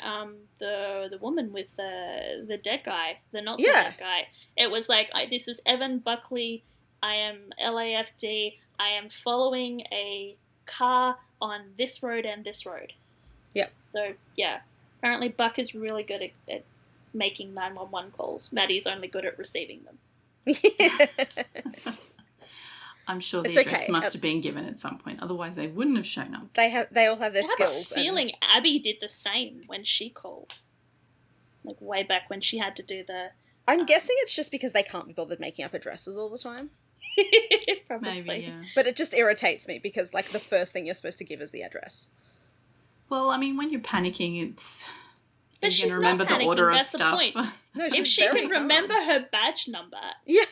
the woman with the dead guy, the not so dead guy, it was this is Evan Buckley, I am LAFD, I am following a car on this road and this road. Yep. So, yeah. Apparently Buck is really good at making 911 calls. Maddie's only good at receiving them. I'm sure the address must have been given at some point. Otherwise, they wouldn't have shown up. They all have their skills. I have a feeling Abby did the same when she called. Way back when she had to do the... I'm guessing it's just because they can't be bothered making up addresses all the time. Probably. Maybe, yeah. But it just irritates me because, the first thing you're supposed to give is the address. Well, I mean, when you're panicking, it's... But you can remember the order of stuff. No, if she can remember her badge number,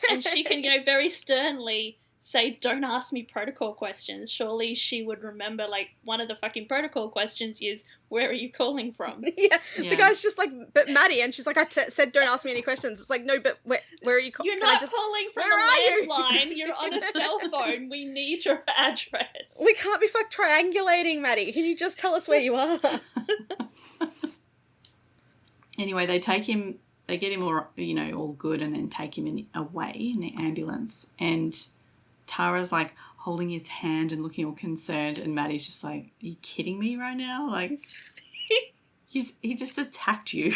and she can, very sternly say, don't ask me protocol questions, surely she would remember, one of the fucking protocol questions is, where are you calling from? Yeah. The guy's just but Maddie, and she's like, said don't ask me any questions. It's no, but where are you calling? You're not calling from a landline, you're on a cell phone, we need your address. We can't be triangulating, Maddie. Can you just tell us where you are? Anyway, they get him all good and then take him away in the ambulance. And Tara's holding his hand and looking all concerned, and Maddie's just are you kidding me right now? He just attacked you.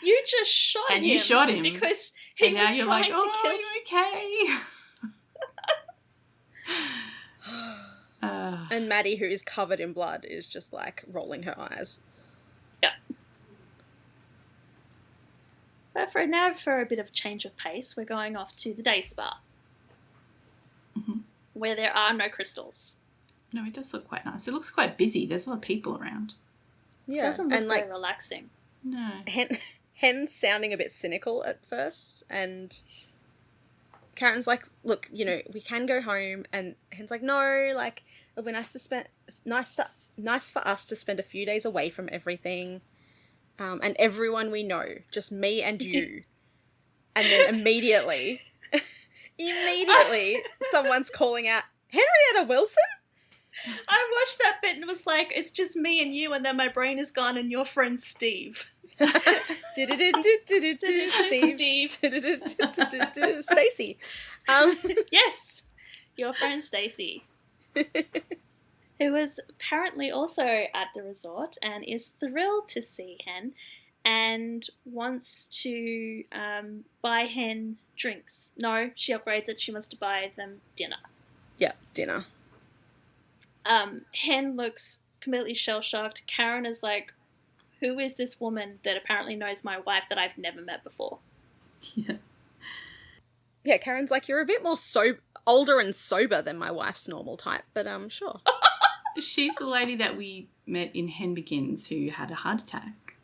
You just shot him. And you shot him. Because he and was now you're trying to kill are you okay? And Maddie, who is covered in blood, is just rolling her eyes. Yeah. But for a bit of change of pace, we're going off to the day spa. Mm-hmm. Where there are no crystals. No, it does look quite nice. It looks quite busy. There's a lot of people around. Yeah. It doesn't look very relaxing. No. Hen's sounding a bit cynical at first, and Karen's like, look, you know, we can go home, and Hen's like, no, like, it'll be nice for us to spend a few days away from everything, and everyone we know, just me and you. And then immediately, someone's calling out, Henrietta Wilson? I watched that bit and was like, it's just me and you, and then my brain is gone and your friend Steve. Steve. Stacey. Yes, your friend Stacey. Who is apparently also at the resort and is thrilled to see Hen and wants to buy Hen drinks. No, she upgrades it. She wants to buy them dinner. Yeah, dinner. Hen looks completely shell-shocked. Karen is like, who is this woman that apparently knows my wife that I've never met before? Yeah. Yeah, Karen's like, you're a bit more older and sober than my wife's normal type, but sure. She's the lady that we met in Hen Begins who had a heart attack.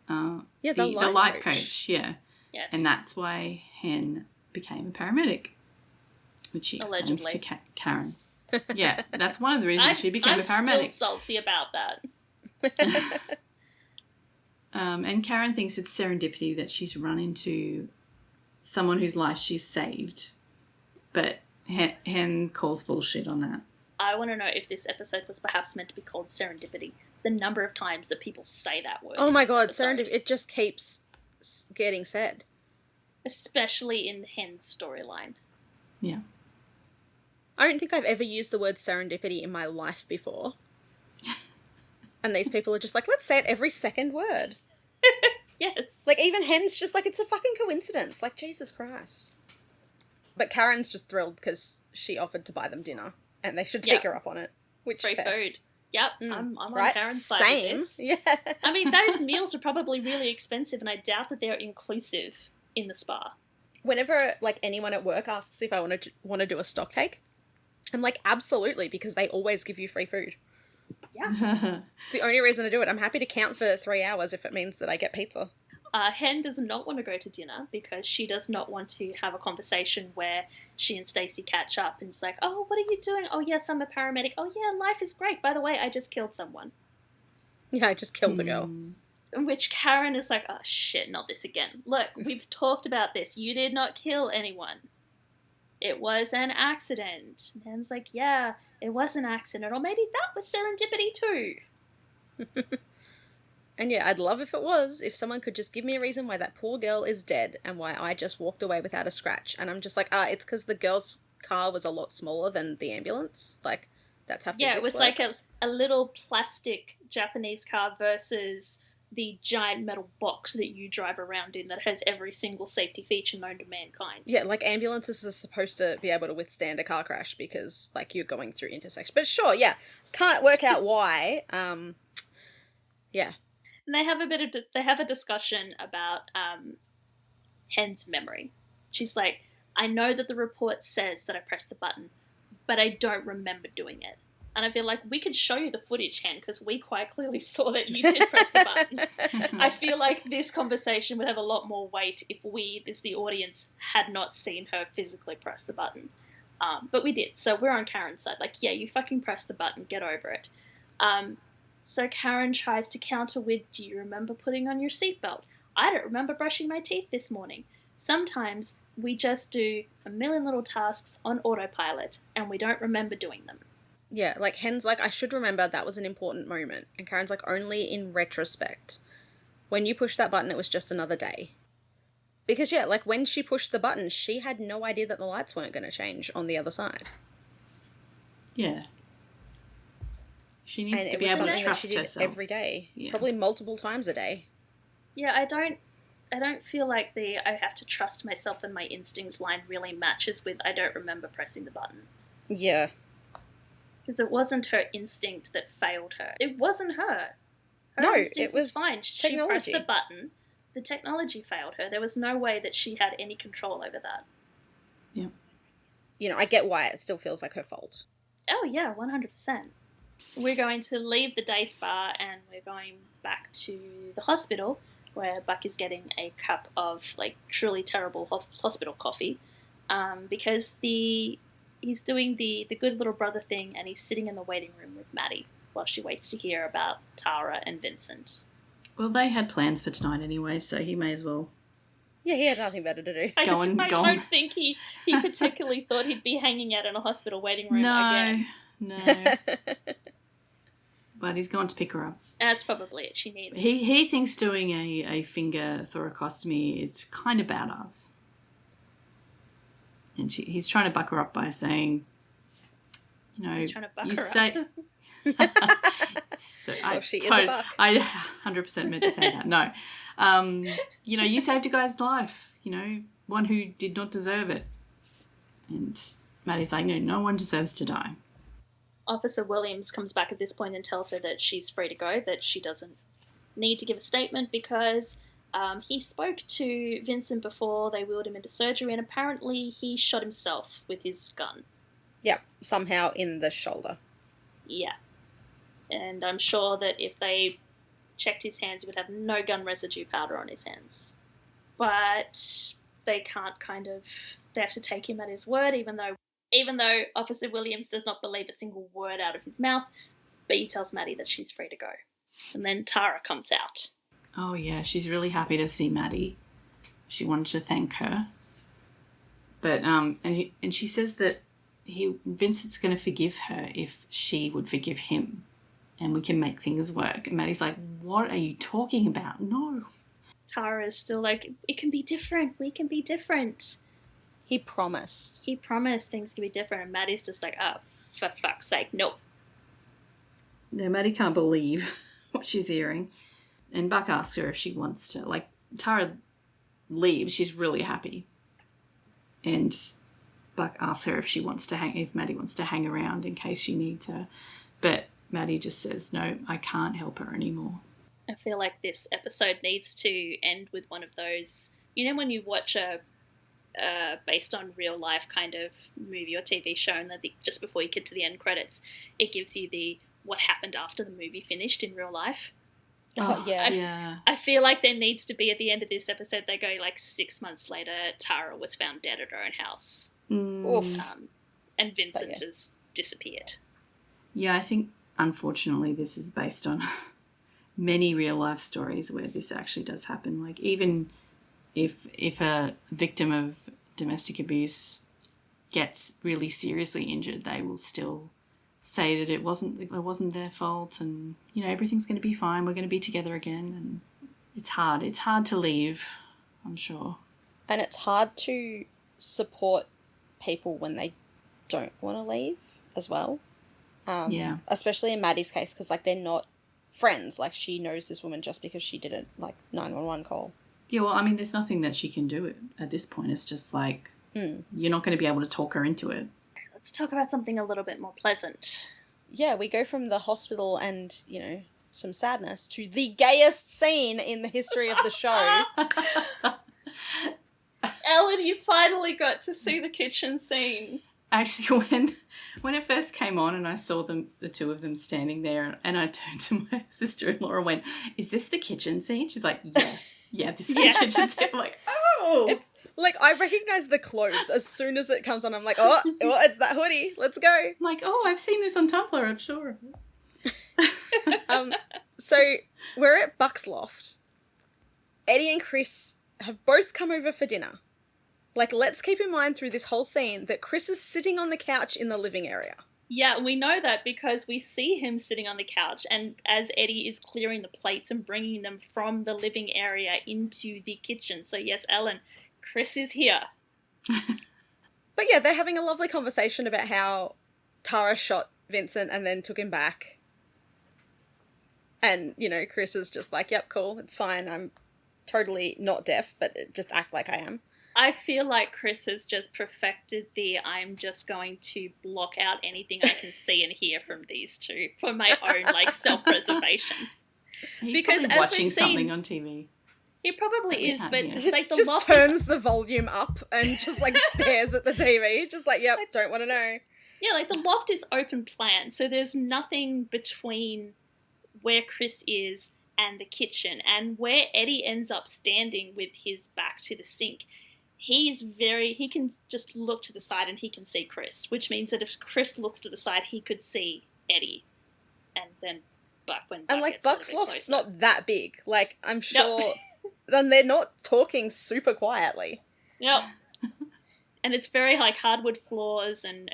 Yeah, the life coach. Yeah. Yes. And that's why Hen became a paramedic, which she explains Allegedly. to Karen. Yeah, that's one of the reasons she became a paramedic. I'm still salty about that. And Karen thinks it's serendipity that she's run into someone whose life she's saved. But Hen calls bullshit on that. I want to know if this episode was perhaps meant to be called Serendipity. The number of times that people say that word. Oh my god, serendipity. It just keeps getting said. Especially in Hen's storyline. Yeah. I don't think I've ever used the word serendipity in my life before. And these people are just like, let's say it every second word. Yes. Like, even Hen's just like, it's a fucking coincidence. Like, Jesus Christ. But Karen's just thrilled because she offered to buy them dinner. And they should take her up on it. Which free fair. Food. Yep, I'm on right? Karen's side Same. of this. Yeah. I mean, those meals are probably really expensive, and I doubt that they're inclusive in the spa. Whenever, like, anyone at work asks if I want to do a stock take, I'm like, absolutely, because they always give you free food. Yeah. It's the only reason to do it. I'm happy to count for 3 hours if it means that I get pizza. Hen does not want to go to dinner because she does not want to have a conversation where she and Stacey catch up and it's like, oh, what are you doing? Oh, yes, I'm a paramedic. Oh, yeah, life is great. By the way, I just killed someone. Yeah, I just killed a girl. In which Karen is like, oh, shit, not this again. Look, we've talked about this. You did not kill anyone. It was an accident. And Hen's like, yeah, it was an accident. Or maybe that was serendipity too. And yeah, I'd love if it was, if someone could just give me a reason why that poor girl is dead and why I just walked away without a scratch. And I'm just like, it's because the girl's car was a lot smaller than the ambulance. Like, that's how physics Yeah, it was works. like a little plastic Japanese car versus the giant metal box that you drive around in that has every single safety feature known to mankind. Yeah, like, ambulances are supposed to be able to withstand a car crash because, like, you're going through intersections. But sure, yeah, can't work out why. Yeah. And they have a discussion about Hen's memory. She's like, I know that the report says that I pressed the button, but I don't remember doing it. And I feel like we could show you the footage, Hen, because we quite clearly saw that you did press the button. I feel like this conversation would have a lot more weight if we, as the audience, had not seen her physically press the button. But we did, so we're on Karen's side. Like, yeah, you fucking pressed the button, get over it. So Karen tries to counter with, do you remember putting on your seatbelt? I don't remember brushing my teeth this morning. Sometimes we just do a million little tasks on autopilot and we don't remember doing them. Yeah, like, Hen's like, I should remember that was an important moment. And Karen's like, only in retrospect. When you pushed that button, it was just another day. Because, yeah, like, when she pushed the button, she had no idea that the lights weren't going to change on the other side. Yeah. She needs to be able to trust herself every day, probably multiple times a day. Yeah, I don't feel like I have to trust myself and my instinct line really matches with I don't remember pressing the button. Yeah. Because it wasn't her instinct that failed her. It wasn't her. Her instinct was fine. Technology. She pressed the button. The technology failed her. There was no way that she had any control over that. Yeah. You know, I get why it still feels like her fault. Oh yeah, 100%. We're going to leave the day spa and we're going back to the hospital where Buck is getting a cup of like truly terrible hospital coffee, because he's doing the good little brother thing, and he's sitting in the waiting room with Maddie while she waits to hear about Tara and Vincent. Well, they had plans for tonight anyway, so he may as well. Yeah, he had nothing better to do. I don't think he particularly thought he'd be hanging out in a hospital waiting room again. No. But he's gone to pick her up. That's probably it. She needed. He thinks doing a finger thoracostomy is kind of badass. And he's trying to buck her up by saying, he's trying to buck you her say. up. She is a buck. I 100% meant to say that. No. You saved a guy's life, one who did not deserve it. And Maddie's like, no one deserves to die. Officer Williams comes back at this point and tells her that she's free to go, that she doesn't need to give a statement because he spoke to Vincent before they wheeled him into surgery, and apparently he shot himself with his gun. Yep, somehow in the shoulder. Yeah. And I'm sure that if they checked his hands, he would have no gun residue powder on his hands. But they can't they have to take him at his word, even though Officer Williams does not believe a single word out of his mouth, but he tells Maddie that she's free to go. And then Tara comes out. Oh, yeah, she's really happy to see Maddie. She wanted to thank her. But, and she says that Vincent's going to forgive her if she would forgive him. And we can make things work. And Maddie's like, what are you talking about? No. Tara is still like, it can be different. We can be different. He promised things can be different. And Maddie's just like, oh, for fuck's sake, nope. No, Maddie can't believe what she's hearing. And Buck asks her if she wants to. Like, Tara leaves. She's really happy. And Buck asks her if Maddie wants to hang around in case she needs her. But Maddie just says, no, I can't help her anymore. I feel like this episode needs to end with one of those, when you watch a based on real life kind of movie or TV show, and just before you get to the end credits, it gives you the what happened after the movie finished in real life. Oh, yeah. I feel like there needs to be, at the end of this episode, they go like 6 months later, Tara was found dead at her own house. And Vincent has disappeared. Yeah, I think, unfortunately, this is based on many real-life stories where this actually does happen. Like, even if a victim of domestic abuse gets really seriously injured, they will still say that it wasn't their fault, and everything's going to be fine. We're going to be together again. And it's hard to leave, I'm sure. And it's hard to support people when they don't want to leave as well. Yeah. Especially in Maddie's case, because they're not friends. She knows this woman just because she did a 911 call. Yeah, well, I mean, there's nothing that she can do at this point. It's just you're not going to be able to talk her into it. Let's talk about something a little bit more pleasant. Yeah, we go from the hospital and, some sadness to the gayest scene in the history of the show. Ellen, you finally got to see the kitchen scene. Actually, when it first came on and I saw the two of them standing there, and I turned to my sister-in-law and went, is this the kitchen scene? She's like, yeah, this is the kitchen scene. I'm like, oh. It's I recognize the clothes as soon as it comes on. I'm like, oh, it's that hoodie. Let's go. I'm like, oh, I've seen this on Tumblr, I'm sure. So we're at Buck's loft. Eddie and Chris have both come over for dinner. Let's keep in mind through this whole scene that Chris is sitting on the couch in the living area. Yeah, we know that because we see him sitting on the couch, and as Eddie is clearing the plates and bringing them from the living area into the kitchen. So yes, Ellen, Chris is here. But yeah, they're having a lovely conversation about how Tara shot Vincent and then took him back. And, Chris is just like, yep, cool, it's fine. I'm totally not deaf, but just act like I am. I feel like Chris has just perfected I'm just going to block out anything I can see and hear from these two for my own, self-preservation. He's probably watching something on TV. He probably is, but the just loft turns the volume up and just stares at the TV, just yep, don't want to know. Yeah, the loft is open plan, so there's nothing between where Chris is and the kitchen. And where Eddie ends up standing with his back to the sink, he can just look to the side and he can see Chris, which means that if Chris looks to the side, he could see Eddie. And then Buck, and like Buck's loft's not that big. Like, I'm sure. Nope. Then they're not talking super quietly. Yep. And it's very like hardwood floors and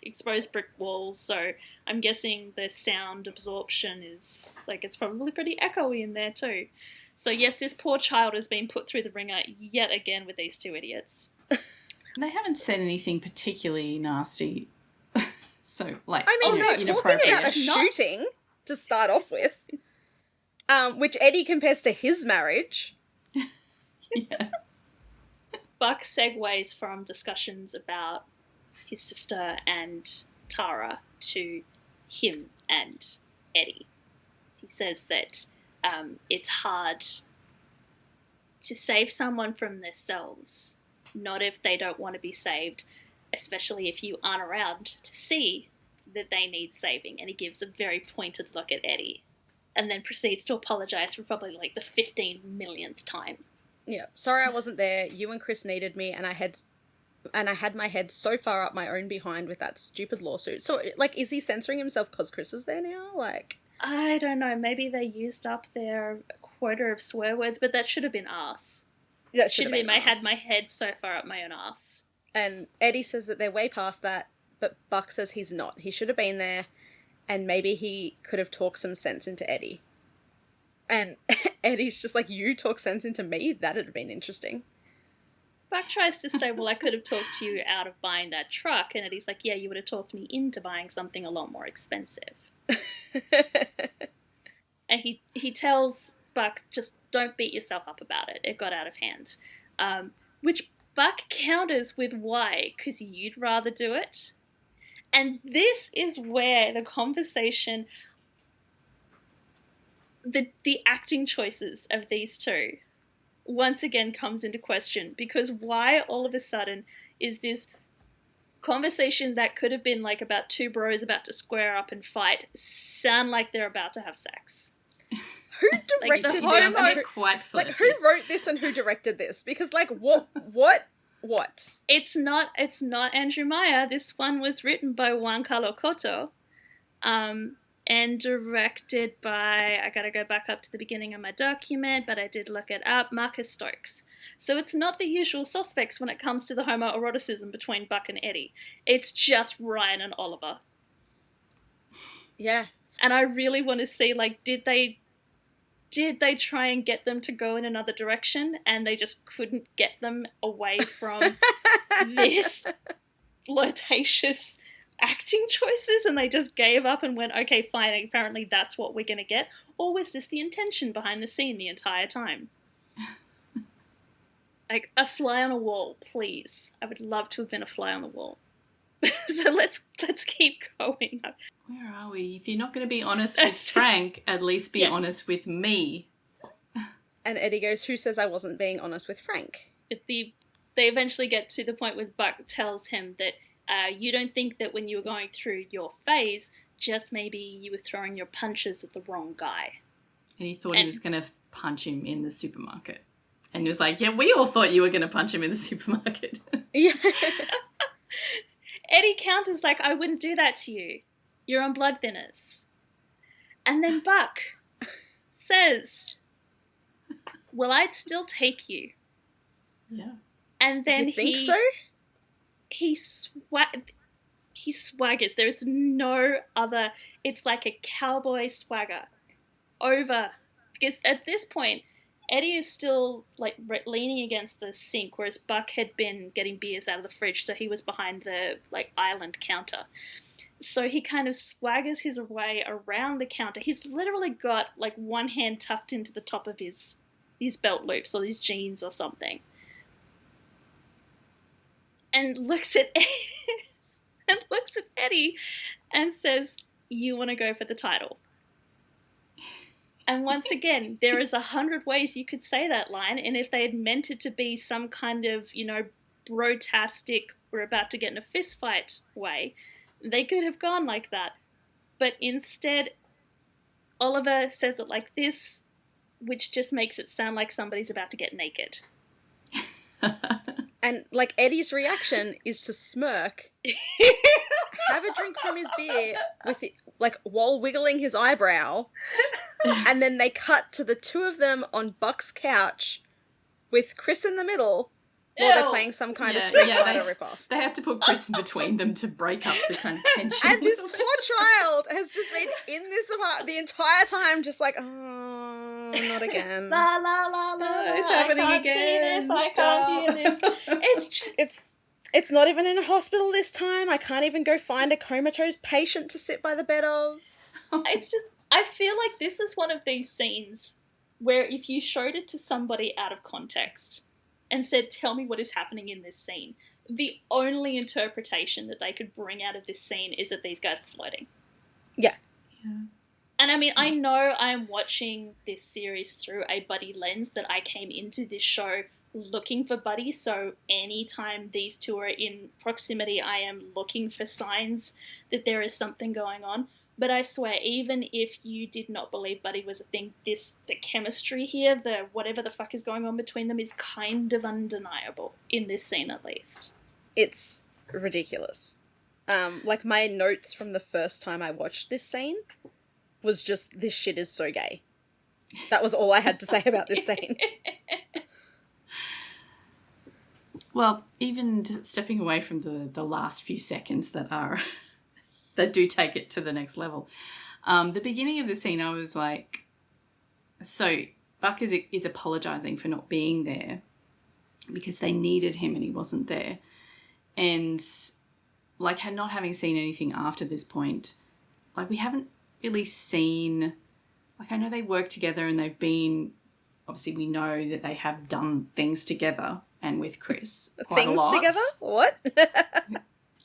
exposed brick walls, so I'm guessing the sound absorption is like it's probably pretty echoey in there too. So yes, this poor child has been put through the ringer yet again with these two idiots. They haven't said anything particularly nasty. So like, I mean, they're talking about a shooting to start off with, which Eddie compares to his marriage. Yeah. Buck segues from discussions about his sister and Tara to him and Eddie. He says that it's hard to save someone from themselves, not if they don't want to be saved, especially if you aren't around to see that they need saving. And he gives a very pointed look at Eddie and then proceeds to apologise for probably like the 15 millionth time. Yeah, sorry I wasn't there. You and Chris needed me, and I had my head so far up my own behind with that stupid lawsuit. So, like, is he censoring himself because Chris is there now? Like, I don't know. Maybe they used up their quota of swear words, but that should have been arse. That should have been I arse. had my head so far up my own arse. And Eddie says that they're way past that, but Buck says he's not. He should have been there, and maybe he could have talked some sense into Eddie. And Eddie's just like, you talk sense into me? That'd have been interesting. Buck tries to say, well, I could have talked you out of buying that truck. And Eddie's like, yeah, you would have talked me into buying something a lot more expensive. And he tells Buck, just don't beat yourself up about it. It got out of hand. Which Buck counters with why, because you'd rather do it. And this is where the conversation... The acting choices of these two once again comes into question, because why all of a sudden is this conversation that could have been like about two bros about to square up and fight sound like they're about to have sex? Who directed like this? Quite flirty. Like, who wrote this and who directed this? Because, like, what? It's not Andrew Meyer. This one was written by Juan Carlo Cotto. And directed by, I gotta go back up to the beginning of my document, but I did look it up, Marcus Stokes. So it's not the usual suspects when it comes to the homoeroticism between Buck and Eddie. It's just Ryan and Oliver. Yeah. And I really want to see, like, did they try and get them to go in another direction and they just couldn't get them away from this flirtatious acting choices and they just gave up and went, okay, fine, apparently that's what we're going to get? Or was this the intention behind the scene the entire time? Like, a fly on a wall, please. I would love to have been a fly on the wall. So let's keep going. Where are we? If you're not going to be honest with Frank, at least be honest with me. And Eddie goes, who says I wasn't being honest with Frank? They eventually get to the point where Buck tells him that you don't think that when you were going through your phase, just maybe you were throwing your punches at the wrong guy. And he thought he was going to punch him in the supermarket. And he was like, yeah, we all thought you were going to punch him in the supermarket. Yeah. Eddie counters like, I wouldn't do that to you. You're on blood thinners. And then Buck says, well, I'd still take you. Yeah. And then you think so? He swaggers. There's no other. It's like a cowboy swagger over, because at this point Eddie is still like leaning against the sink, whereas Buck had been getting beers out of the fridge, so he was behind the like island counter. So he kind of swaggers his way around the counter. He's literally got like one hand tucked into the top of his belt loops or his jeans or something. And looks at Eddie and says, you want to go for the title. And once again, there is 100 ways you could say that line, and if they had meant it to be some kind of, you know, brotastic, we're about to get in a fist fight way, they could have gone like that. But instead, Oliver says it like this, which just makes it sound like somebody's about to get naked. And, like, Eddie's reaction is to smirk, have a drink from his beer, with it, like, while wiggling his eyebrow, and then they cut to the two of them on Buck's couch with Chris in the middle while they're playing some kind of Street Fighter ripoff. They had to put Chris in between them to break up the kind of tension. And this poor child has just been in this apartment the entire time, just like, oh, not again. La la la la. It's happening I again. Can't see this. I can't hear this. It's not even in a hospital this time. I can't even go find a comatose patient to sit by the bed of. It's just, I feel like this is one of these scenes where if you showed it to somebody out of context and said, tell me what is happening in this scene, the only interpretation that they could bring out of this scene is that these guys are flirting. Yeah. And I mean, I know I'm watching this series through a buddy lens, that I came into this show looking for buddies, so anytime these two are in proximity, I am looking for signs that there is something going on. But I swear, even if you did not believe Buddy was a thing, the chemistry here, the whatever the fuck is going on between them is kind of undeniable, in this scene at least. It's ridiculous. Like, my notes from the first time I watched this scene was just, this shit is so gay. That was all I had to say about this scene. Well, even stepping away from the last few seconds that do take it to the next level. The beginning of the scene, I was like, so Buck is apologising for not being there because they needed him and he wasn't there. And, like, not having seen anything after this point, like, we haven't really seen, like, I know they work together and they've been, obviously we know that they have done things together and with Chris quite a lot. Things together? What?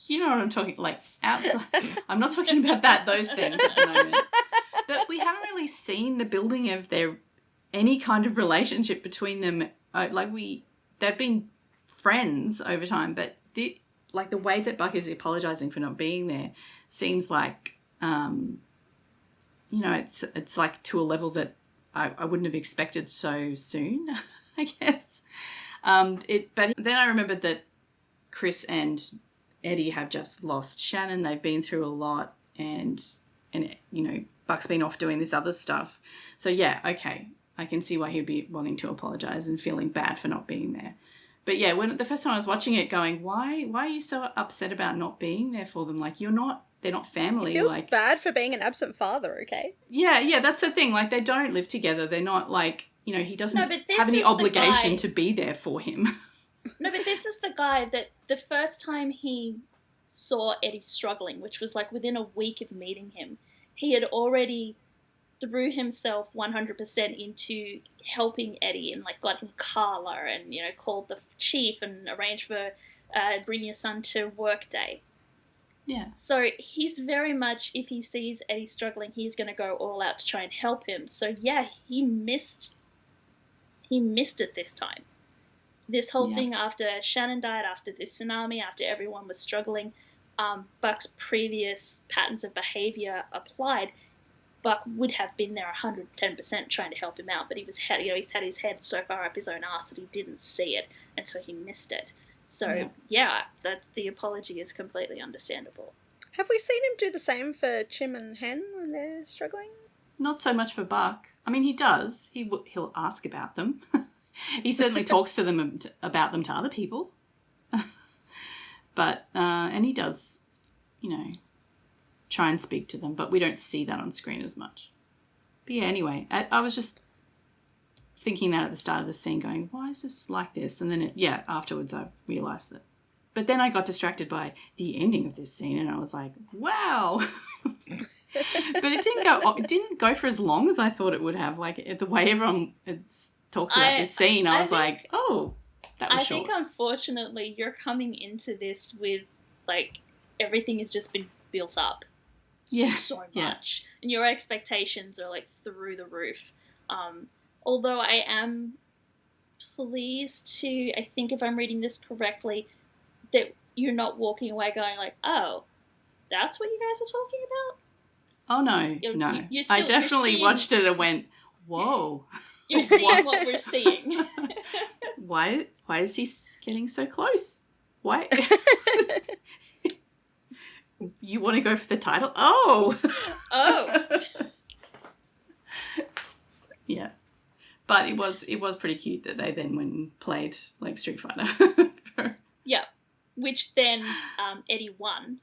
You know what I'm talking, like, outside. I'm not talking about those things at the moment. But we haven't really seen the building of any kind of relationship between them. They've been friends over time, but the way that Buck is apologising for not being there seems like, it's like to a level that I wouldn't have expected so soon, I guess. But then I remembered that Chris and Eddie have just lost Shannon. They've been through a lot, and Buck's been off doing this other stuff. So yeah, okay, I can see why he'd be wanting to apologise and feeling bad for not being there. But yeah, when the first time I was watching it, going, why are you so upset about not being there for them? Like, they're not family. He feels bad for being an absent father. Okay. Yeah, that's the thing. Like, they don't live together. They're not like, he doesn't have any obligation to be there for him. No, but this is the guy that the first time he saw Eddie struggling, which was like within a week of meeting him, he had already threw himself 100% into helping Eddie and, like, got him Carla and, called the chief and arranged for bring your son to work day. Yeah. So he's very much, if he sees Eddie struggling, he's going to go all out to try and help him. So yeah, he missed it this time. This whole thing after Shannon died, after this tsunami, after everyone was struggling, Buck's previous patterns of behaviour applied. Buck would have been there 110% trying to help him out, but he's had his head so far up his own arse that he didn't see it, and so he missed it. So that the apology is completely understandable. Have we seen him do the same for Chim and Hen when they're struggling? Not so much for Buck. I mean, he does. He'll ask about them. He certainly talks to them about them to other people. But, and he does, try and speak to them, but we don't see that on screen as much. But yeah, anyway, I was just thinking that at the start of the scene, going, why is this like this? And then, afterwards I realised that. But then I got distracted by the ending of this scene, and I was like, wow. But it didn't go for as long as I thought it would have. Like, the way everyone talks about this scene, I was like, oh, that was short. I think, unfortunately, you're coming into this with, like, everything has just been built up so much. And your expectations are, like, through the roof. Although I am pleased to, I think if I'm reading this correctly, that you're not walking away going like, oh, that's what you guys were talking about? Oh, no, no. I definitely watched it and went, whoa. You're seeing what we're seeing. Why is he getting so close? Why? You want to go for the title? Oh. Yeah. But it was pretty cute that they then went and played like Street Fighter. Yeah. Which then Eddie won.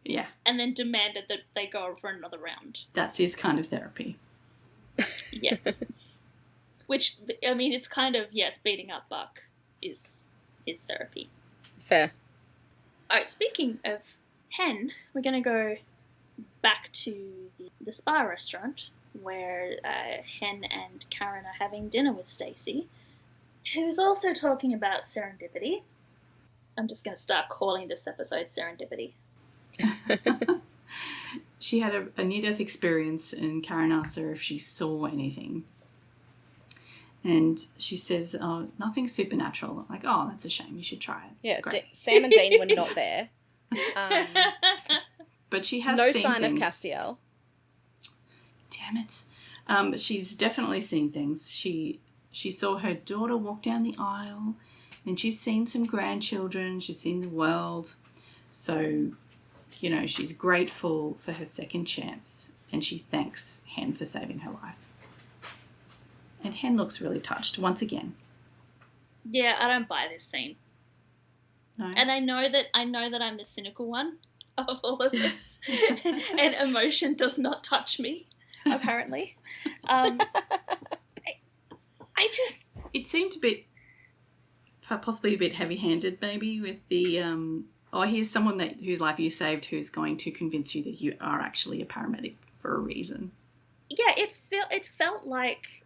Yeah. And then demanded that they go for another round. That's his kind of therapy. Yeah. Which, I mean, it's kind of, yes, beating up Buck is his therapy. Fair. Alright, speaking of Hen, we're going to go back to the spa restaurant where Hen and Karen are having dinner with Stacy, who's also talking about serendipity. I'm just going to start calling this episode Serendipity. She had a near-death experience and Karen asked her if she saw anything. And she says, oh, nothing supernatural. Like, oh, that's a shame. You should try it. Yeah, it's great. Sam and Dean were not there. But she has no seen sign things. of Castiel. Damn it. She's definitely seen things. She saw her daughter walk down the aisle, and she's seen some grandchildren. She's seen the world. So, you know, she's grateful for her second chance, and she thanks Hen for saving her life. And Hen looks really touched once again. Yeah, I don't buy this scene. No. And I know that I'm the cynical one of all of this, and emotion does not touch me, apparently. I just... It seemed a bit, possibly a bit heavy-handed maybe with the, oh, here's someone whose life you saved who's going to convince you that you are actually a paramedic for a reason. Yeah, it felt like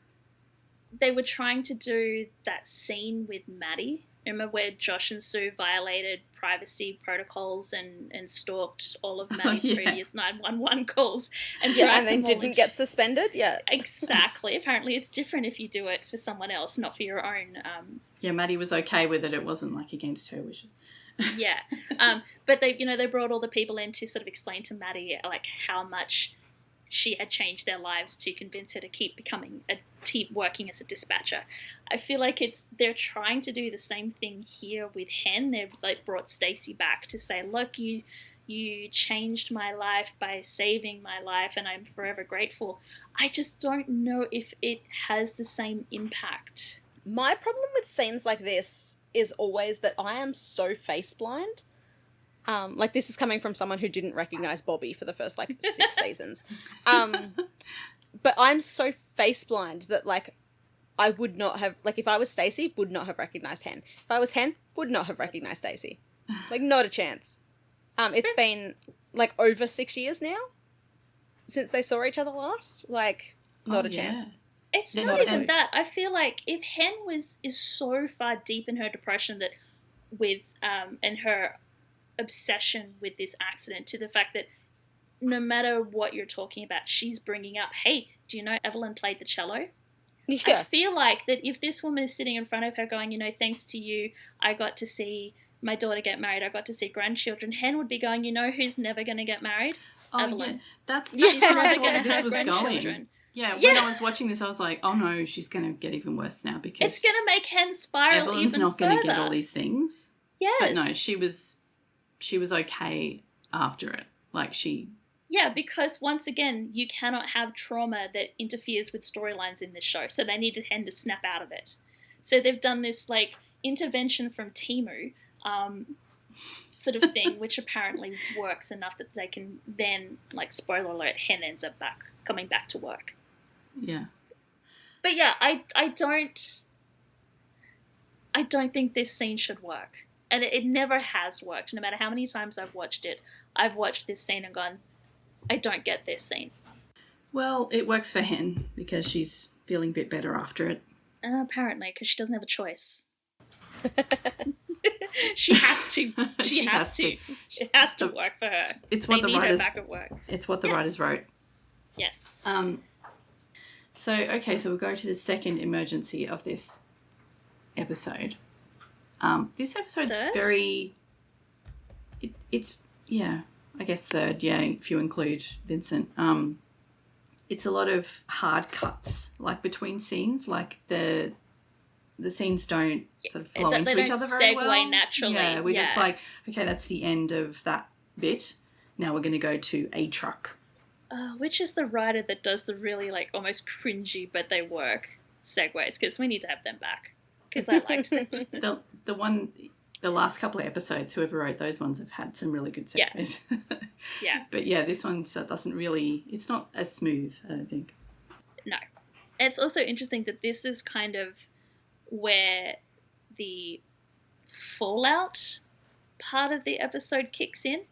they were trying to do that scene with Maddie. Remember where Josh and Sue violated privacy protocols and stalked all of Maddie's previous 911 calls and then didn't get suspended? Yeah. Exactly. Apparently it's different if you do it for someone else, not for your own. Yeah, Maddie was okay with it. It wasn't like against her wishes. Yeah. But they brought all the people in to sort of explain to Maddie like how much she had changed their lives to convince her to keep working as a dispatcher. I feel like they're trying to do the same thing here with Hen. They've like brought Stacy back to say, look, you changed my life by saving my life and I'm forever grateful. I just don't know if it has the same impact. My problem with scenes like this is always that I am so face blind. Like, this is coming from someone who didn't recognise Bobby for the first, 6 seasons. But I'm so face blind that, I would not have... if I was Stacey, would not have recognised Hen. If I was Hen, would not have recognised Stacey. Not a chance. It's been, over 6 years now since they saw each other last. Not a chance. It's not even that. I feel like if Hen is so far deep in her depression that with... and her... obsession with this accident to the fact that no matter what you're talking about, she's bringing up, hey, do you know Evelyn played the cello? Yeah. I feel like that if this woman is sitting in front of her going, thanks to you, I got to see my daughter get married, I got to see grandchildren, Hen would be going, who's never going to get married? Oh, Evelyn. Yeah. That's she's where never I going thought to this have was grandchildren. Going. Yeah, when I was watching this, I was like, oh no, she's going to get even worse now because... It's going to make Hen spiral Evelyn's even not further. going to get all these things. Yes. But no, she was okay after it. Yeah, because once again, you cannot have trauma that interferes with storylines in this show. So they needed Hen to snap out of it. So they've done this intervention from Temu sort of thing, which apparently works enough that they can then, spoiler alert, Hen ends up coming back to work. Yeah. But yeah, I don't think this scene should work. And it never has worked. No matter how many times I've watched it, I've watched this scene and gone, I don't get this scene. Well, it works for Hen because she's feeling a bit better after it. Apparently, because she doesn't have a choice. She has to. She has to. It has to work for her. It's what the writers. Back at work. It's what the writers wrote. Yes. So we'll go to the second emergency of this episode. This episode's third? very... It's, I guess third, if you include Vincent. it's a lot of hard cuts, like between scenes, like the scenes don't sort of flow into each other very well. Segue naturally. Yeah, we're just like, okay, that's the end of that bit. Now we're going to go to a truck. Which is the writer that does the really like almost cringy, but they work segues? Because we need to have them back. Because I liked them. The last couple of episodes, whoever wrote those ones have had some really good segues. Yeah. But yeah, this one doesn't really, it's not as smooth, I don't think. No. It's also interesting that this is kind of where the fallout part of the episode kicks in,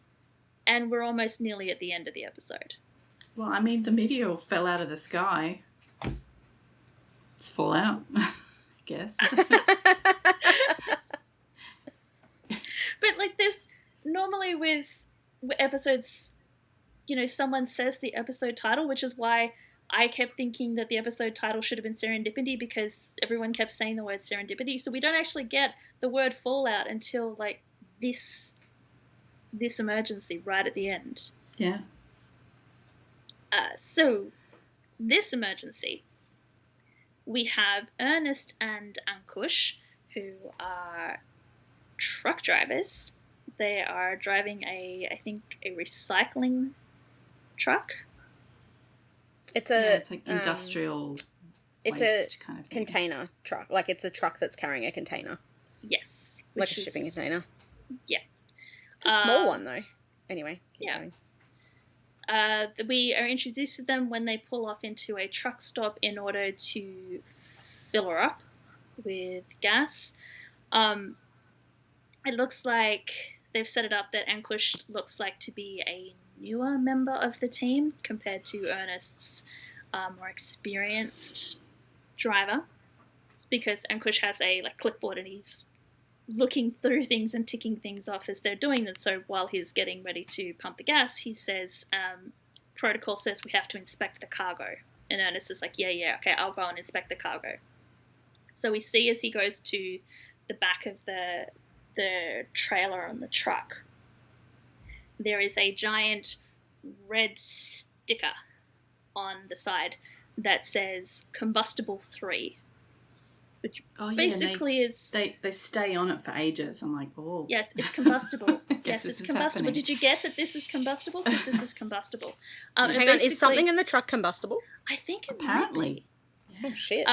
and we're almost nearly at the end of the episode. Well, I mean, the meteor fell out of the sky. It's fallout, I guess. But like this, normally with episodes, you know, someone says the episode title, which is why I kept thinking that the episode title should have been Serendipity, because everyone kept saying the word serendipity. So we don't actually get the word fallout until like this emergency right at the end. Yeah. So this emergency, we have Ernest and Ankush, who are truck drivers. They are driving I think a recycling truck. It's like industrial it's waste a kind of thing. container truck. Like it's a truck that's carrying a container. Yes. Like a shipping container. Yeah. It's a small one though. Anyway, keep yeah. going. We are introduced to them when they pull off into a truck stop in order to fill her up with gas. It looks like they've set it up that Ankush looks like to be a newer member of the team compared to Ernest's more experienced driver. It's because Ankush has a clipboard and he's looking through things and ticking things off as they're doing them. So while he's getting ready to pump the gas, he says, protocol says we have to inspect the cargo. And Ernest is like, yeah, okay, I'll go and inspect the cargo. So we see as he goes to the back of the trailer on the truck, there is a giant red sticker on the side that says combustible 3. Which basically is... They stay on it for ages. I'm like, oh. Yes, it's combustible. Yes, it's combustible. Did you get that this is combustible? Because this is combustible. Hang on, is something in the truck combustible? I think it apparently. Yeah. Oh, shit.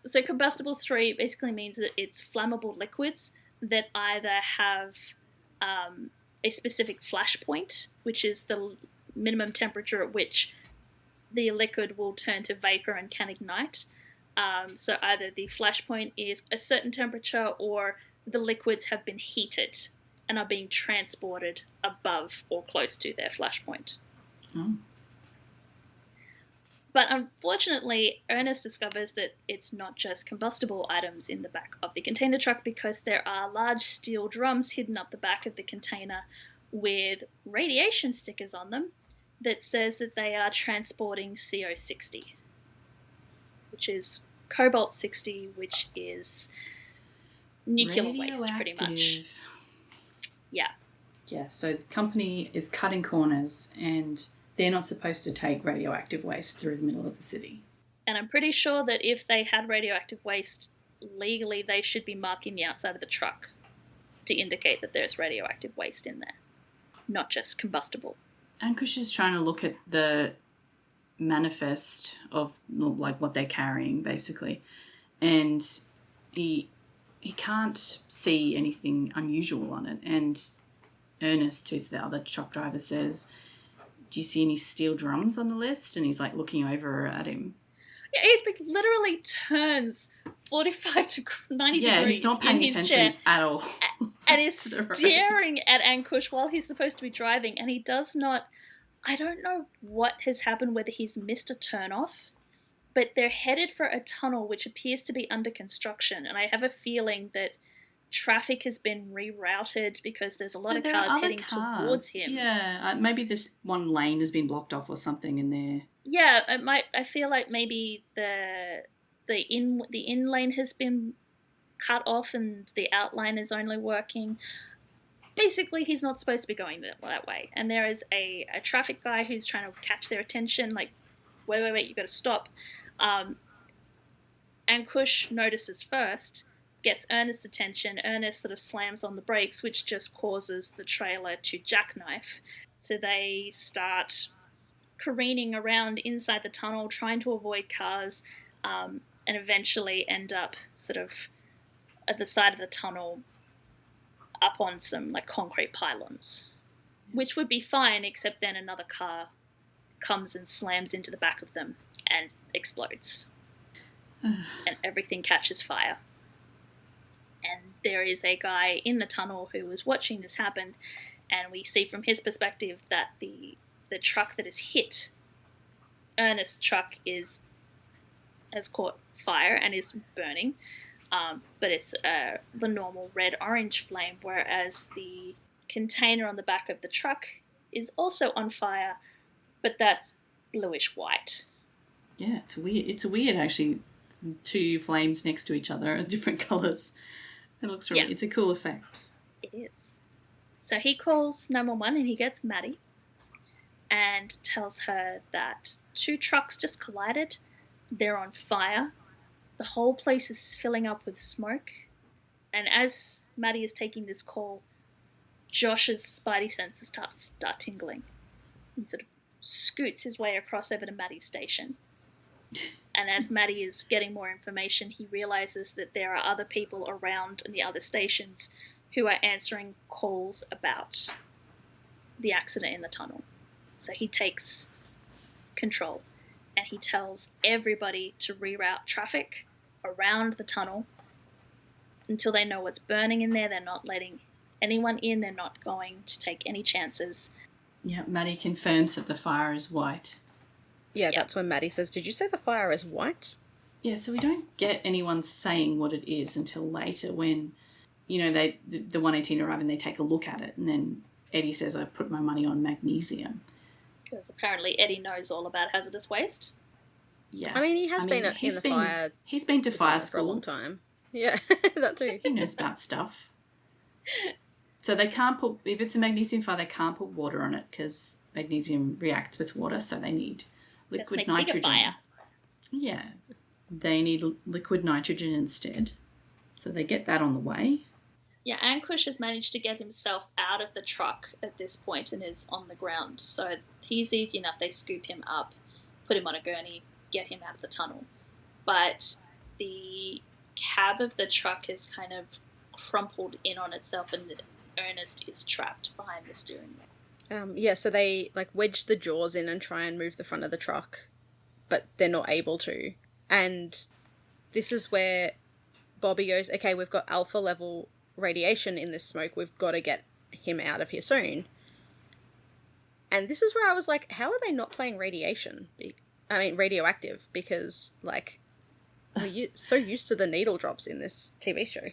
So combustible 3 basically means that it's flammable liquids that either have a specific flash point, which is the minimum temperature at which the liquid will turn to vapor and can ignite. So either the flash point is a certain temperature or the liquids have been heated and are being transported above or close to their flash point. Oh. But unfortunately, Ernest discovers that it's not just combustible items in the back of the container truck, because there are large steel drums hidden up the back of the container with radiation stickers on them that says that they are transporting CO60, which is cobalt-60, which is nuclear waste, pretty much. Yeah. Yeah, so the company is cutting corners and they're not supposed to take radioactive waste through the middle of the city. And I'm pretty sure that if they had radioactive waste legally, they should be marking the outside of the truck to indicate that there's radioactive waste in there, not just combustible. Ankush is trying to look at the manifest of what they're carrying, basically, and he can't see anything unusual on it. And Ernest, who's the other truck driver, says, do you see any steel drums on the list? And he's looking over at him. Yeah, it literally turns 45 to 90 degrees. Yeah, he's not paying attention at all. And is staring at Ankush while he's supposed to be driving, and he does not... I don't know what has happened, whether he's missed a turnoff, but they're headed for a tunnel which appears to be under construction, and I have a feeling that traffic has been rerouted because there's a lot of cars heading towards him. Yeah, maybe this one lane has been blocked off or something in there. Yeah, it might. I feel like maybe the in lane has been cut off and the out lane is only working. Basically, he's not supposed to be going that way. And there is a traffic guy who's trying to catch their attention, wait, you got to stop. And Kush notices first, gets Ernest's attention. Ernest sort of slams on the brakes, which just causes the trailer to jackknife. So they start careening around inside the tunnel, trying to avoid cars, and eventually end up sort of at the side of the tunnel up on some like concrete pylons, which would be fine, except then another car comes and slams into the back of them and explodes. And everything catches fire. And there is a guy in the tunnel who was watching this happen, and we see from his perspective that the truck that is hit, Ernest's truck, has caught fire and is burning, but it's the normal red-orange flame, whereas the container on the back of the truck is also on fire, but that's bluish-white. Yeah, it's weird. It's weird, actually. Two flames next to each other are different colours. It looks really... Yeah. It's a cool effect. It is. So he calls 911 and he gets Maddie and tells her that 2 trucks just collided. They're on fire. The whole place is filling up with smoke. And as Maddie is taking this call, Josh's spidey senses start tingling. He sort of scoots his way across over to Maddie's station. And as Maddie is getting more information, he realizes that there are other people around in the other stations who are answering calls about the accident in the tunnel. So he takes control and he tells everybody to reroute traffic around the tunnel until they know what's burning in there. They're not letting anyone in. They're not going to take any chances. Yeah, Maddie confirms that the fire is white. Yeah, that's when Maddie says, did you say the fire is white? Yeah, so we don't get anyone saying what it is until later when, the 118 arrive and they take a look at it. And then Eddie says, I put my money on magnesium. Because apparently Eddie knows all about hazardous waste. Yeah. I mean, he's been in the fire... He's been to fire school. For a long time. Yeah, that too. He knows about stuff. So they can't put... If it's a magnesium fire, they can't put water on it because magnesium reacts with water, so they need... liquid nitrogen. Fire. Yeah. They need liquid nitrogen instead. So they get that on the way. Yeah, Ankush has managed to get himself out of the truck at this point and is on the ground. So he's easy enough. They scoop him up, put him on a gurney, get him out of the tunnel. But the cab of the truck is kind of crumpled in on itself and Ernest is trapped behind the steering wheel. So they wedge the jaws in and try and move the front of the truck, but they're not able to. And this is where Bobby goes, okay, we've got alpha level radiation in this smoke. We've got to get him out of here soon. And this is where I was like, how are they not playing radioactive? Because, we're so used to the needle drops in this TV show.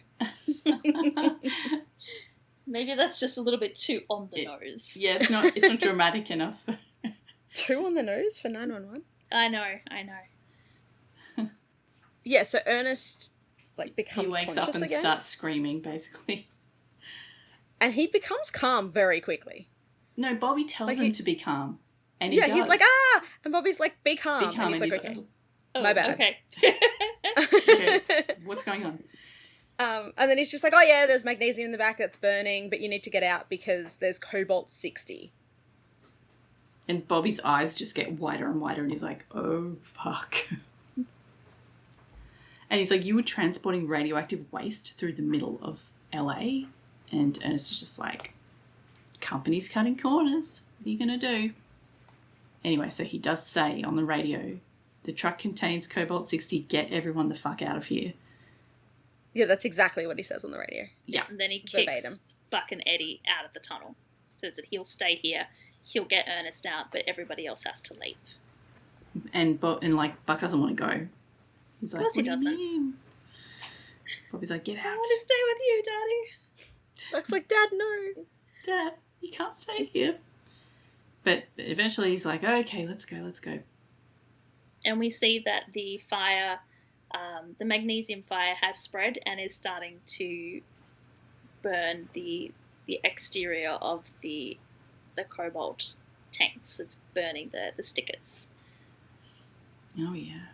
Maybe that's just a little bit too on the nose. Yeah, it's not dramatic enough. Too on the nose for 911? I know. Yeah, so Ernest becomes he wakes conscious up and again. starts screaming, basically. And he becomes calm very quickly. No, Bobby tells him to be calm. And he does. He's like, ah! And Bobby's like, be calm. Be calm. And he's like, okay. Oh, my bad. Okay. Okay. What's going on? And then he's just like, oh yeah, there's magnesium in the back that's burning, but you need to get out because there's cobalt-60. And Bobby's eyes just get wider and wider and he's like, oh, fuck. And he's like, you were transporting radioactive waste through the middle of LA? And Ernest is just like, company's cutting corners. What are you going to do? Anyway, so he does say on the radio, the truck contains cobalt-60, get everyone the fuck out of here. Yeah, that's exactly what he says on the radio. Yeah. And then he kicks fucking Eddie out of the tunnel. Says that he'll stay here, he'll get Ernest out, but everybody else has to leave. And Buck doesn't want to go. He's like, of course he doesn't. Bobby's like, get out. I want to stay with you, Daddy. Buck's like, Dad, no. Dad, you can't stay here. But eventually he's like, okay, let's go. And we see that the fire, the magnesium fire has spread and is starting to burn the exterior of the cobalt tanks. It's burning the stickers. Oh, yeah.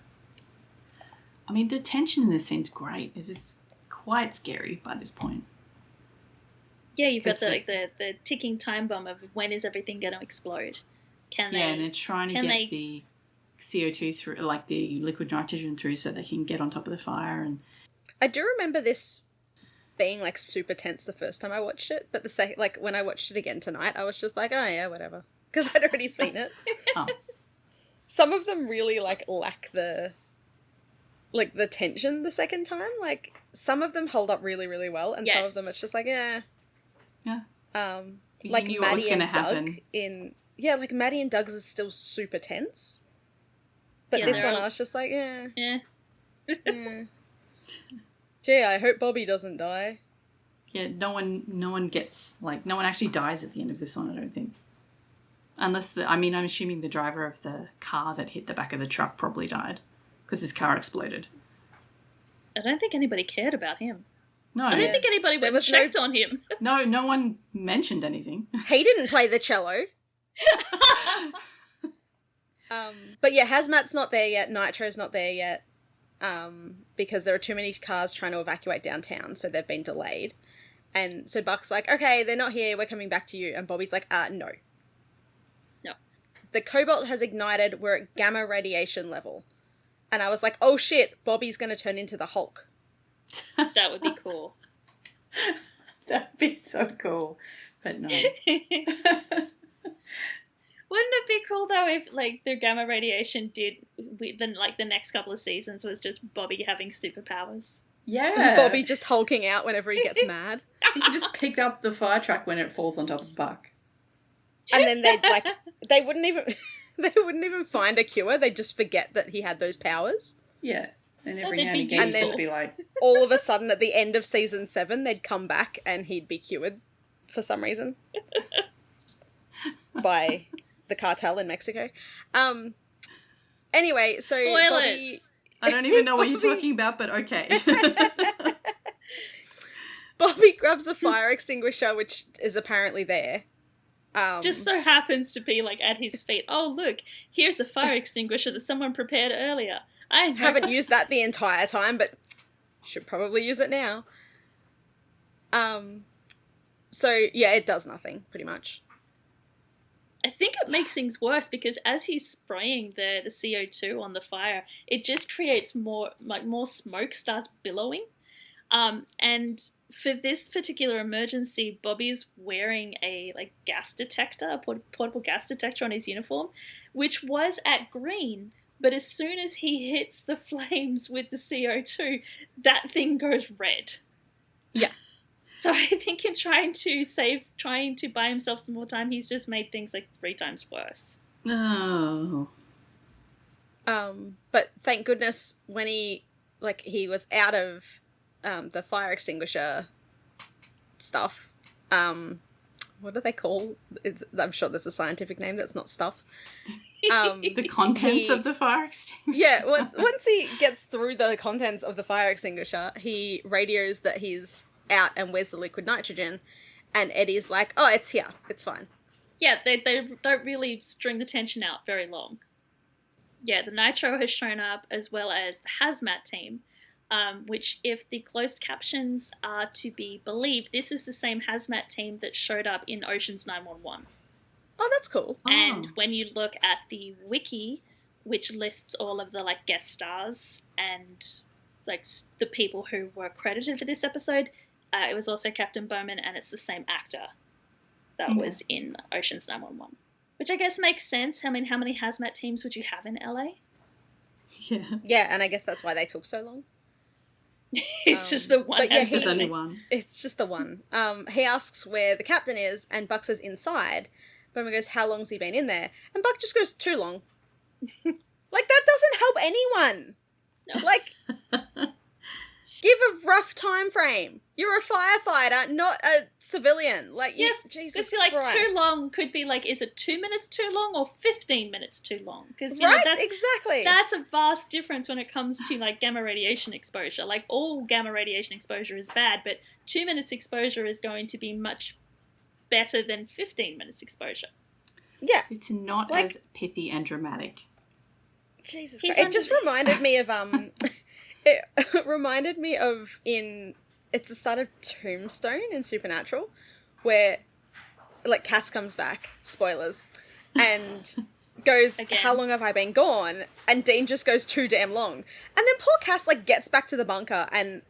I mean, the tension in this scene's great. It's just quite scary by this point. Yeah, you've got the ticking time bomb of when is everything going to explode. And they're trying to get the CO2 through, like the liquid nitrogen through, so they can get on top of the fire. And I do remember this being like super tense the first time I watched it, but when I watched it again tonight, I was just like, oh yeah, whatever, because I'd already seen it. Oh. Some of them really like lack the tension the second time. Like some of them hold up really, really well, and some of them it's just like yeah. Like knew Maddie what was and gonna Doug happen. like Maddie and Doug's is still super tense, but this one I was just like, yeah. Gee, I hope Bobby doesn't die. Yeah, no one gets, like, no one actually dies at the end of this one, I don't think. Unless I'm assuming the driver of the car that hit the back of the truck probably died because his car exploded. I don't think anybody cared about him. No. I don't think anybody went and checked on him. No one mentioned anything. He didn't play the cello. But yeah, Hazmat's not there yet, Nitro's not there yet, because there are too many cars trying to evacuate downtown, so they've been delayed. And so Buck's like, okay, they're not here, we're coming back to you. And Bobby's like, no. No. The cobalt has ignited, we're at gamma radiation level. And I was like, oh shit, Bobby's going to turn into the Hulk. That would be cool. That would be so cool. But no. Wouldn't it be cool though if like the gamma radiation then like the next couple of seasons was just Bobby having superpowers? Yeah. Bobby just hulking out whenever he gets mad. He can just pick up the fire truck when it falls on top of Buck. And then they wouldn't even find a cure. They'd just forget that he had those powers. Yeah. And every now and again he'd just be like, all of a sudden at the end of season 7 they'd come back and he'd be cured for some reason by the cartel in Mexico. Anyway, so spoilers. Bobby... I don't even know what you're talking about, but okay. Bobby grabs a fire extinguisher, which is apparently there. Just so happens to be like at his feet. Oh, look, here's a fire extinguisher that someone prepared earlier. I haven't used that the entire time, but should probably use it now. So yeah, it does nothing, pretty much. I think it makes things worse because as he's spraying the CO2 on the fire, it just creates more smoke starts billowing. And for this particular emergency, Bobby's wearing a gas detector, a portable gas detector on his uniform, which was at green. But as soon as he hits the flames with the CO2, that thing goes red. Yeah. So I think in trying to buy himself some more time, he's just made things 3 times worse. Oh. But thank goodness when he was out of the fire extinguisher stuff. What do they call? I'm sure there's a scientific name that's not stuff. The contents of the fire extinguisher. Yeah, once he gets through the contents of the fire extinguisher, he radios that he's out and where's the liquid nitrogen, and Eddie's like, oh, it's here, it's fine. Yeah, they don't really string the tension out very long. Yeah, the nitro has shown up as well as the hazmat team, which if the closed captions are to be believed, this is the same hazmat team that showed up in Ocean's 911. Oh, that's cool. And when you look at the wiki, which lists all of the guest stars and the people who were credited for this episode, it was also Captain Bowman, and it's the same actor that was in Ocean's 911. Which I guess makes sense. I mean, how many hazmat teams would you have in LA? Yeah. Yeah, and I guess that's why they took so long. It's just the one. But yeah, There's only one. It's just the one. He asks where the captain is, and Buck says inside. Bowman goes, how long's he been in there? And Buck just goes, too long. That doesn't help anyone. No. Give a rough time frame. You're a firefighter, not a civilian. Yes, Jesus Christ. Too long could be is it 2 minutes too long or 15 minutes too long? Because exactly. That's a vast difference when it comes to gamma radiation exposure. All gamma radiation exposure is bad, but 2 minutes exposure is going to be much better than 15 minutes exposure. Yeah. It's not as pithy and dramatic. Jesus He's Christ. It just reminded me of it reminded me of it's the start of Tombstone in Supernatural, where like Cass comes back, spoilers, and goes, Again. how long have I been gone? And Dean just goes too damn long. And then poor Cass like gets back to the bunker and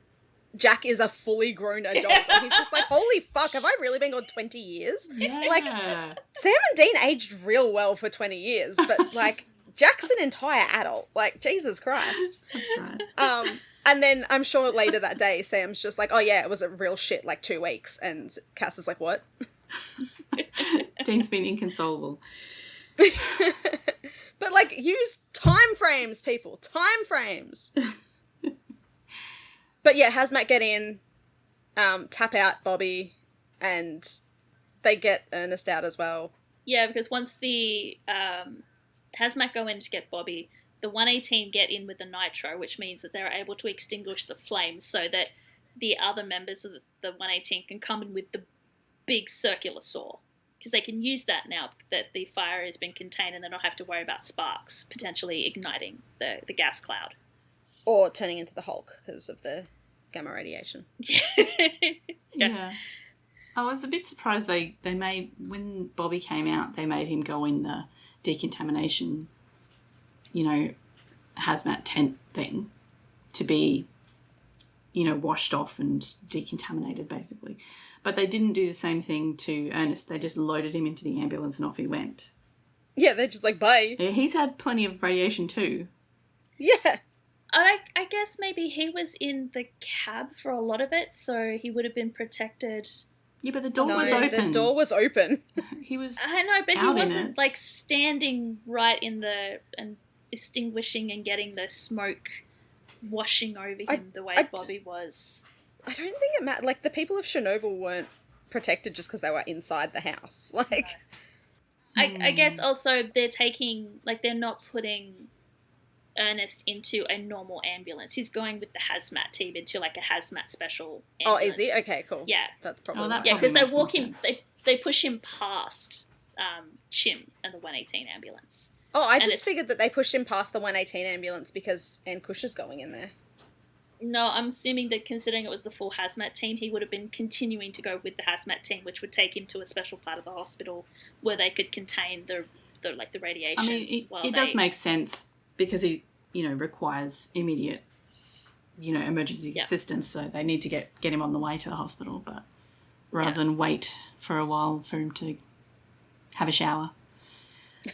Jack is a fully grown adult and he's just like, holy fuck, have I really been gone 20 years? Yeah. Like, Sam and Dean aged real well for 20 years, but like Jack's an entire adult. Like, Jesus Christ. That's right. And then I'm sure later that day Sam's just like, oh yeah, it was a real shit like 2 weeks, and Cass is like, what? Dean's been inconsolable. But like, use time frames, people. Time frames. But yeah, Hazmat get in, tap out Bobby, and they get Ernest out as well. Yeah, because once the Hazmat go in to get Bobby, the 118 get in with the nitro, which means that they're able to extinguish the flames so that the other members of the 118 can come in with the big circular saw. Because they can use that now that the fire has been contained and they don't have to worry about sparks potentially igniting the gas cloud. Or turning into the Hulk because of the gamma radiation. Yeah. I was a bit surprised they made, when Bobby came out, they made him go in the decontamination, hazmat tent thing to be, washed off and decontaminated basically. But they didn't do the same thing to Ernest. They just loaded him into the ambulance and off he went. Yeah, they're just like, bye. Yeah, he's had plenty of radiation too. Yeah. I guess maybe he was in the cab for a lot of it, so he would have been protected. Yeah, but the door was open. The door was open. He was I know, but he out in wasn't it. like standing right in and extinguishing and getting the smoke washing over him the way Bobby was. I don't think it mattered. Like, the people of Chernobyl weren't protected just because they were inside the house. Like, I guess also they're they're not putting Ernest into a normal ambulance. He's going with the hazmat team into like a hazmat special ambulance. Oh, is he? Okay, cool. Yeah. That's probably that why. Yeah, because they makes more walk him, sense. they push him past Chim and the 118 ambulance. Oh, I And just it's- figured that they pushed him past the 118 ambulance because Ann Cush is going in there. No, I'm assuming that considering it was the full hazmat team, he would have been continuing to go with the hazmat team, which would take him to a special part of the hospital where they could contain the radiation. I mean, it does make sense because he, requires immediate, emergency assistance, so they need to get him on the way to the hospital, but rather than wait for a while for him to have a shower.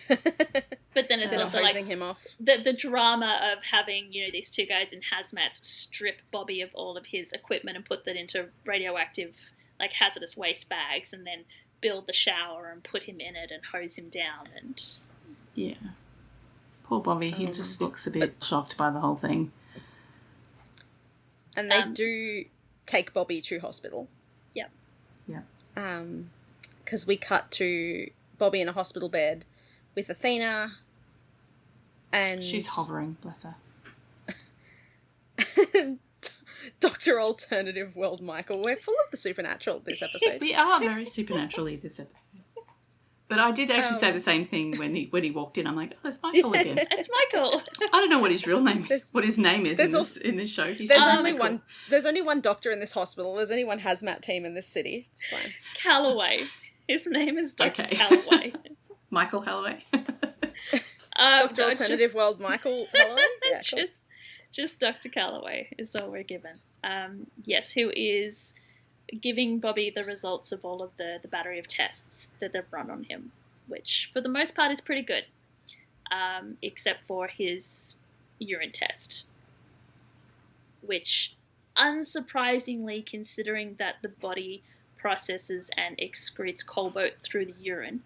But then it's also hosing like him off. the drama of having, these two guys in hazmats strip Bobby of all of his equipment and put that into radioactive, like hazardous waste bags, and then build the shower and put him in it and hose him down. And Yeah. Poor Bobby, he just looks a bit shocked by the whole thing. And they do take Bobby to hospital. yeah. Yeah. Because we cut to Bobby in a hospital bed with Athena, and She's hovering, bless her. Dr. Alternative World Michael. We're full of the supernatural this episode. We are very supernaturally this episode. But I did actually say the same thing when he walked in. I'm like, oh, it's Michael again. It's Michael. I don't know what his real name is, what his name is in this show. He's just Michael. There's only one doctor in this hospital. There's only one hazmat team in this city. It's fine. Calloway. His name is Dr. Okay. Calloway. Michael Holloway. Dr. Alternative World Michael Holloway? Yeah, cool. Just Dr. Calloway is all we're given. Yes, who is giving Bobby the results of all of the battery of tests that they've run on him, which for the most part is pretty good, except for his urine test, which, unsurprisingly, considering that the body processes and excretes cobalt through the urine,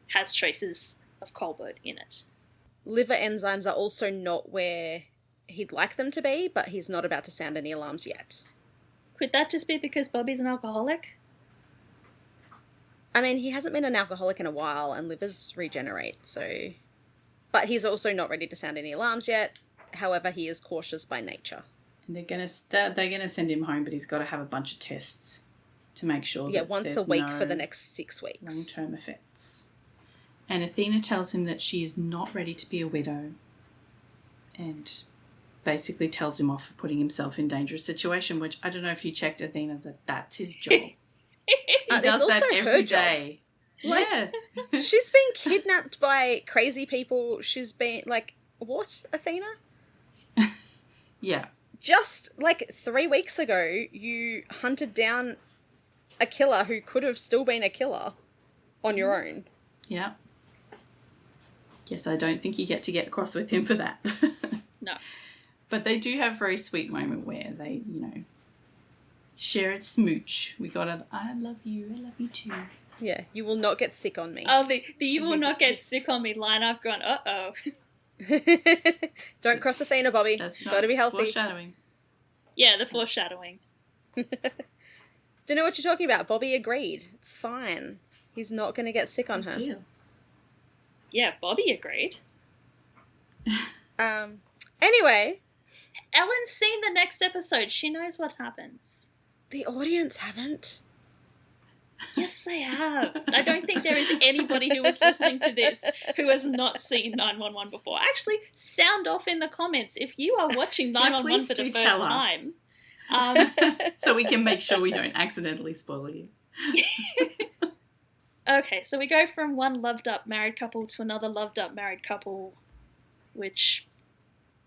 has traces of cobalt in it. Liver enzymes are also not where he'd like them to be, but he's not about to sound any alarms yet. Could that just be because Bobby's an alcoholic? I mean, he hasn't been an alcoholic in a while, and livers regenerate, so... But he's also not ready to sound any alarms yet. However, he is cautious by nature. And they're gonna send him home, but he's got to have a bunch of tests to make sure that once there's a week no for the next 6 weeks. long-term effects. And Athena tells him that she is not ready to be a widow. and basically tells him off for putting himself in dangerous situation, which I don't know if you checked, Athena, that's his job. He does that every day. Like, yeah. She's been kidnapped by crazy people. She's been, like, what, Athena? Yeah. Just, like, 3 weeks ago, you hunted down a killer who could have still been a killer on your own. Yeah. Yes, I don't think you get to get across with him for that. No. But they do have a very sweet moment where they, share a smooch. We got a, I love you too. Yeah, you will not get sick on me. Oh, the you will not get sick on me line. I've gone, uh-oh. Don't cross Athena, Bobby. That's Gotta be healthy. foreshadowing. Yeah, the foreshadowing. Don't know what you're talking about. Bobby agreed. It's fine. He's not going to get sick on her. Deal. Yeah, Bobby agreed. Anyway. Ellen's seen the next episode. She knows what happens. The audience haven't. Yes, they have. I don't think there is anybody who is listening to this who has not seen 911 before. Actually, sound off in the comments if you are watching 911 for the first time. So we can make sure we don't accidentally spoil you. Okay, so we go from one loved up married couple to another loved up married couple, which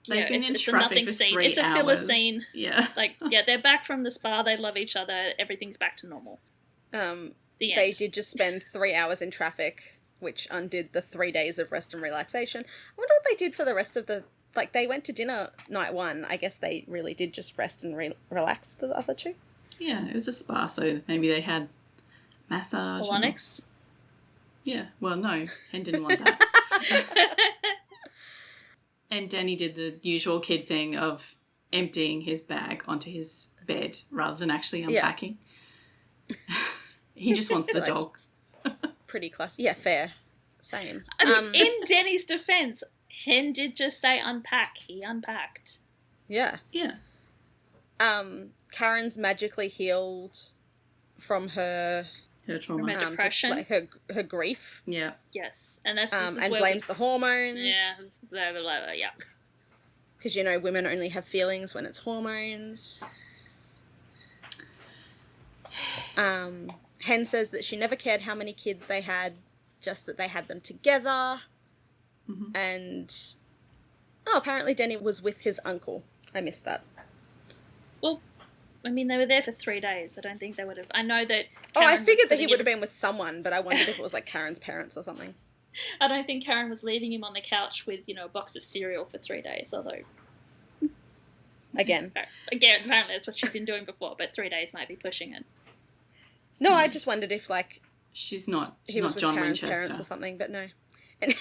they've been in it's traffic a nothing for scene. 3 It's a hours. filler scene. Yeah. They're back from the spa. They love each other. Everything's back to normal. They did just spend 3 hours in traffic, which undid the 3 days of rest and relaxation. I wonder what they did for the rest of the... Like, they went to dinner night 1. I guess they really did just rest and relax the other 2. Yeah, it was a spa, so maybe they had massage. Colonics? Yeah, well, no, Hen didn't want that. And Danny did the usual kid thing of emptying his bag onto his bed rather than actually unpacking. Yeah. He just wants the dog. Pretty classy. Yeah, fair. Same. In Danny's defense, Hen did just say unpack. He unpacked. Yeah. Yeah. Karen's magically healed from her trauma. From her depression. Like her grief. Yeah. Yes. And that's and blames the hormones. Yeah. Blah, blah, blah, yuck. Because, women only have feelings when it's hormones. Hen says that she never cared how many kids they had, just that they had them together. Mm-hmm. And, apparently Denny was with his uncle. I missed that. Well, I mean, they were there for 3 days. I don't think they would have... I know that... I figured that he would have been with someone, but I wondered if it was, like, Karen's parents or something. I don't think Karen was leaving him on the couch with, a box of cereal for 3 days, although... Again, apparently that's what she's been doing before, but 3 days might be pushing it. No, I just wondered if, like... She's not he was with John Karen's Winchester. parents or something, but no. And,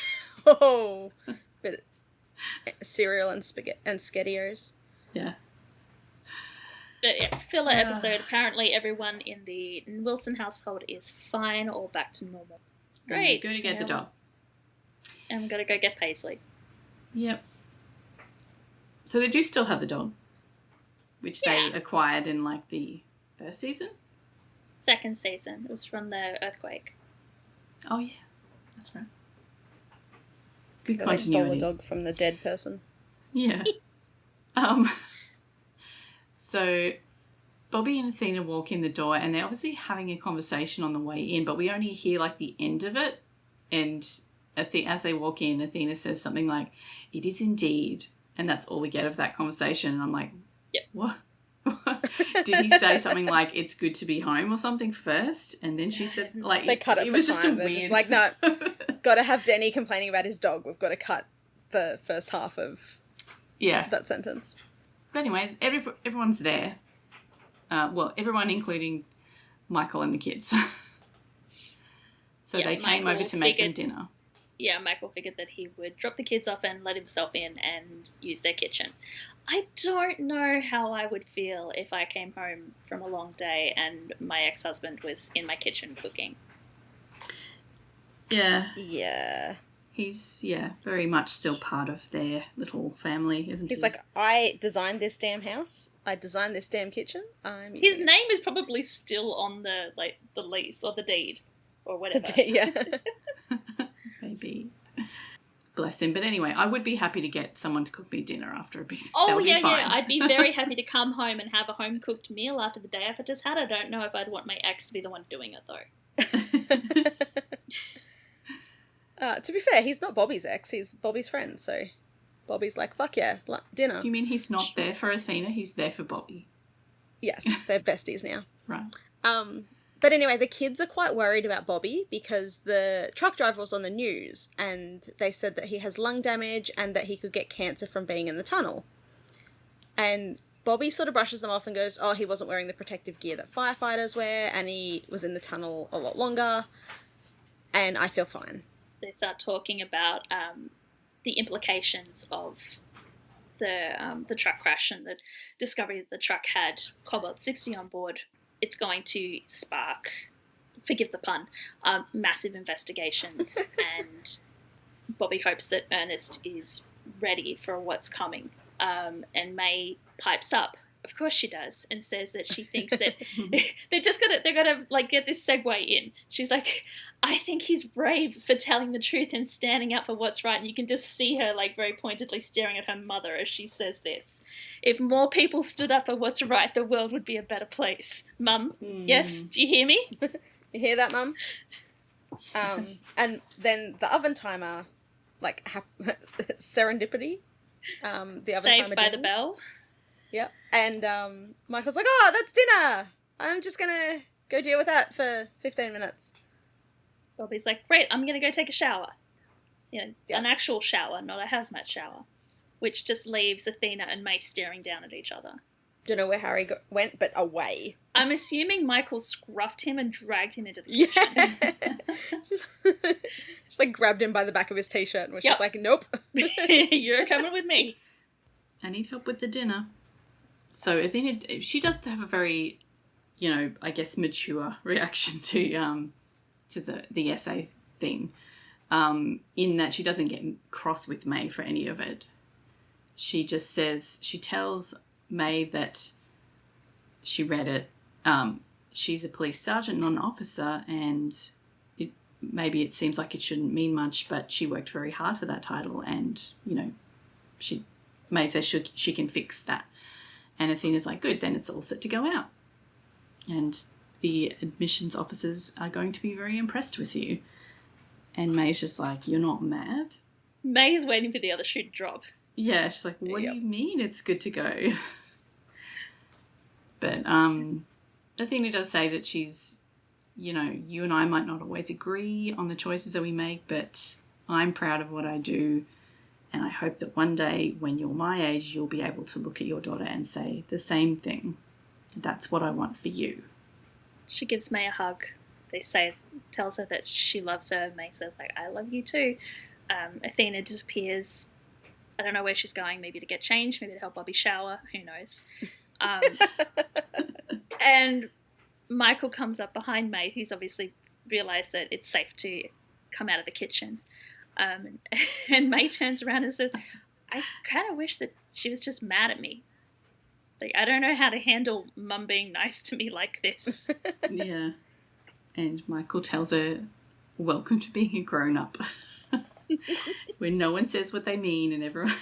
but cereal and spaghetti and SkettiOs. Yeah. But yeah, filler episode. Apparently everyone in the Wilson household is fine or back to normal. Great. Go to get the dog. And I'm going to go get Paisley. Yep. So they do still have the dog, which they acquired in, like, the first season? Second season. It was from the earthquake. Oh, yeah. That's right. Good They continuity. stole the dog from the dead person. Yeah. So Bobby and Athena walk in the door and they're obviously having a conversation on the way in, but we only hear, like, the end of it. And as they walk in, Athena says something like, "It is indeed." And that's all we get of that conversation. And I'm like, yep. What? Did he say something like, "It's good to be home" or something first? And then she said, like, they cut it. It for was just a time. They're weird. just like, no, got to have Denny complaining about his dog. We've got to cut the first half of that sentence. But anyway, everyone's there. Everyone including Michael and the kids. So they came over to make them dinner. Yeah, Michael figured that he would drop the kids off and let himself in and use their kitchen. I don't know how I would feel if I came home from a long day and my ex-husband was in my kitchen cooking. Yeah. Yeah. He's, very much still part of their little family, isn't he? He's like, I designed this damn house. I designed this damn kitchen. His name is probably still on the lease or the deed or whatever. Yeah. Maybe. bless him. But anyway, I would be happy to get someone to cook me dinner after a big. Oh, yeah, yeah. I'd be very happy to come home and have a home-cooked meal after the day I've just had. I don't know if I'd want my ex to be the one doing it, though. To be fair, he's not Bobby's ex. He's Bobby's friend, so Bobby's like, fuck yeah, dinner. Do you mean he's not there for Athena? He's there for Bobby. Yes, they're besties now. Right. But anyway, the kids are quite worried about Bobby because the truck driver was on the news and they said that he has lung damage and that he could get cancer from being in the tunnel. And Bobby sort of brushes them off and goes, oh, he wasn't wearing the protective gear that firefighters wear and he was in the tunnel a lot longer and I feel fine. They start talking about the implications of the truck crash and the discovery that the truck had cobalt-60 on board. It's going to spark, forgive the pun, massive investigations, and Bobby hopes that Ernest is ready for what's coming. And May pipes up, of course she does, and says that she thinks that they're gonna like get this segue in. She's like, I think he's brave for telling the truth and standing up for what's right. And you can just see her like very pointedly staring at her mother as she says this. If more people stood up for what's right, the world would be a better place. Mum, yes, do you hear me? You hear that, Mum? And then the oven timer, like serendipity. The oven Saved timer by dings. the bell. Yep. And Michael's like, oh, that's dinner. I'm just gonna go deal with that for 15 minutes. Bobby's like, great, I'm going to go take a shower. Yeah. An actual shower, not a hazmat shower. Which just leaves Athena and May staring down at each other. Don't know where Harry went, but away. I'm assuming Michael scruffed him and dragged him into the kitchen. Yeah. Just like grabbed him by the back of his t-shirt and was just like, nope. You're coming with me. I need help with the dinner. So Athena, she does have a very, I guess mature reaction to the essay thing, in that she doesn't get cross with May for any of it. She just says, she tells May that she read it. She's a police sergeant, not an officer, and maybe it seems like it shouldn't mean much, but she worked very hard for that title, and, May says she can fix that. And Athena's like, good, then it's all set to go out. And the admissions officers are going to be very impressed with you. And May's just like, you're not mad? May is waiting for the other shoe to drop. Yeah, she's like, what do you mean it's good to go? But Athena does say that she's, you and I might not always agree on the choices that we make, but I'm proud of what I do. And I hope that one day when you're my age, you'll be able to look at your daughter and say the same thing. That's what I want for you. She gives May a hug. Tells her that she loves her. May says, like, I love you too. Athena disappears. I don't know where she's going. Maybe to get changed. Maybe to help Bobby shower. Who knows? And Michael comes up behind May, who's obviously realised that it's safe to come out of the kitchen. And May turns around and says, I kind of wish that she was just mad at me. Like, I don't know how to handle Mum being nice to me like this. Yeah. And Michael tells her, welcome to being a grown-up. When no one says what they mean and everyone...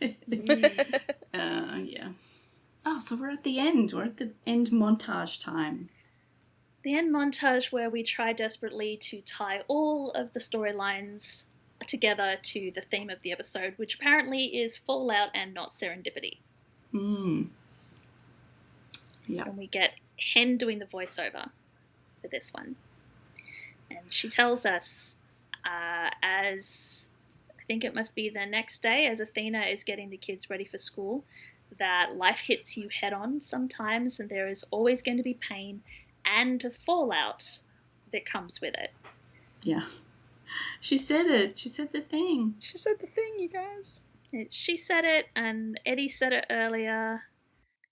Yeah. Oh, so we're at the end. We're at the end montage time. The end montage where we try desperately to tie all of the storylines together to the theme of the episode, which apparently is fallout and not serendipity. Yeah. And we get Hen doing the voiceover for this one. And she tells us, as I think it must be the next day, as Athena is getting the kids ready for school, that life hits you head on sometimes, and there is always going to be pain and fallout that comes with it. Yeah. She said it. She said the thing. She said the thing, you guys. She said it, and Eddie said it earlier,